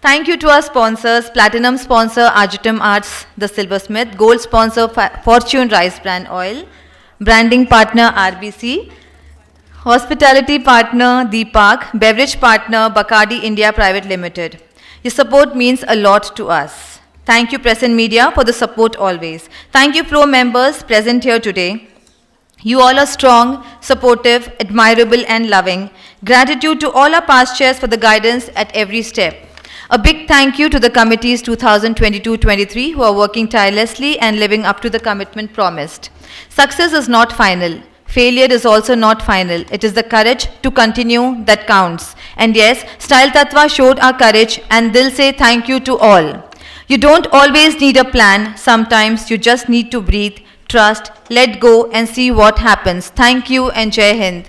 Thank you to our sponsors, Platinum sponsor Arjutam Arts, The Silversmith, Gold sponsor Fortune Rice Bran Oil, Branding partner RBC, Hospitality partner Deepak, Beverage partner Bacardi India Private Limited. Your support means a lot to us. Thank you Press and Media for the support always. Thank you Flow members present here today. You all are strong, supportive, admirable and loving. Gratitude to all our past chairs for the guidance at every step. A big thank you to the committees 2022-23 who are working tirelessly and living up to the commitment promised. Success is not final. Failure is also not final. It is the courage to continue that counts. And yes, Style Tattva showed our courage and they'll say thank you to all. You don't always need a plan. Sometimes you just need to breathe, trust, let go and see what happens. Thank you and Jai Hind.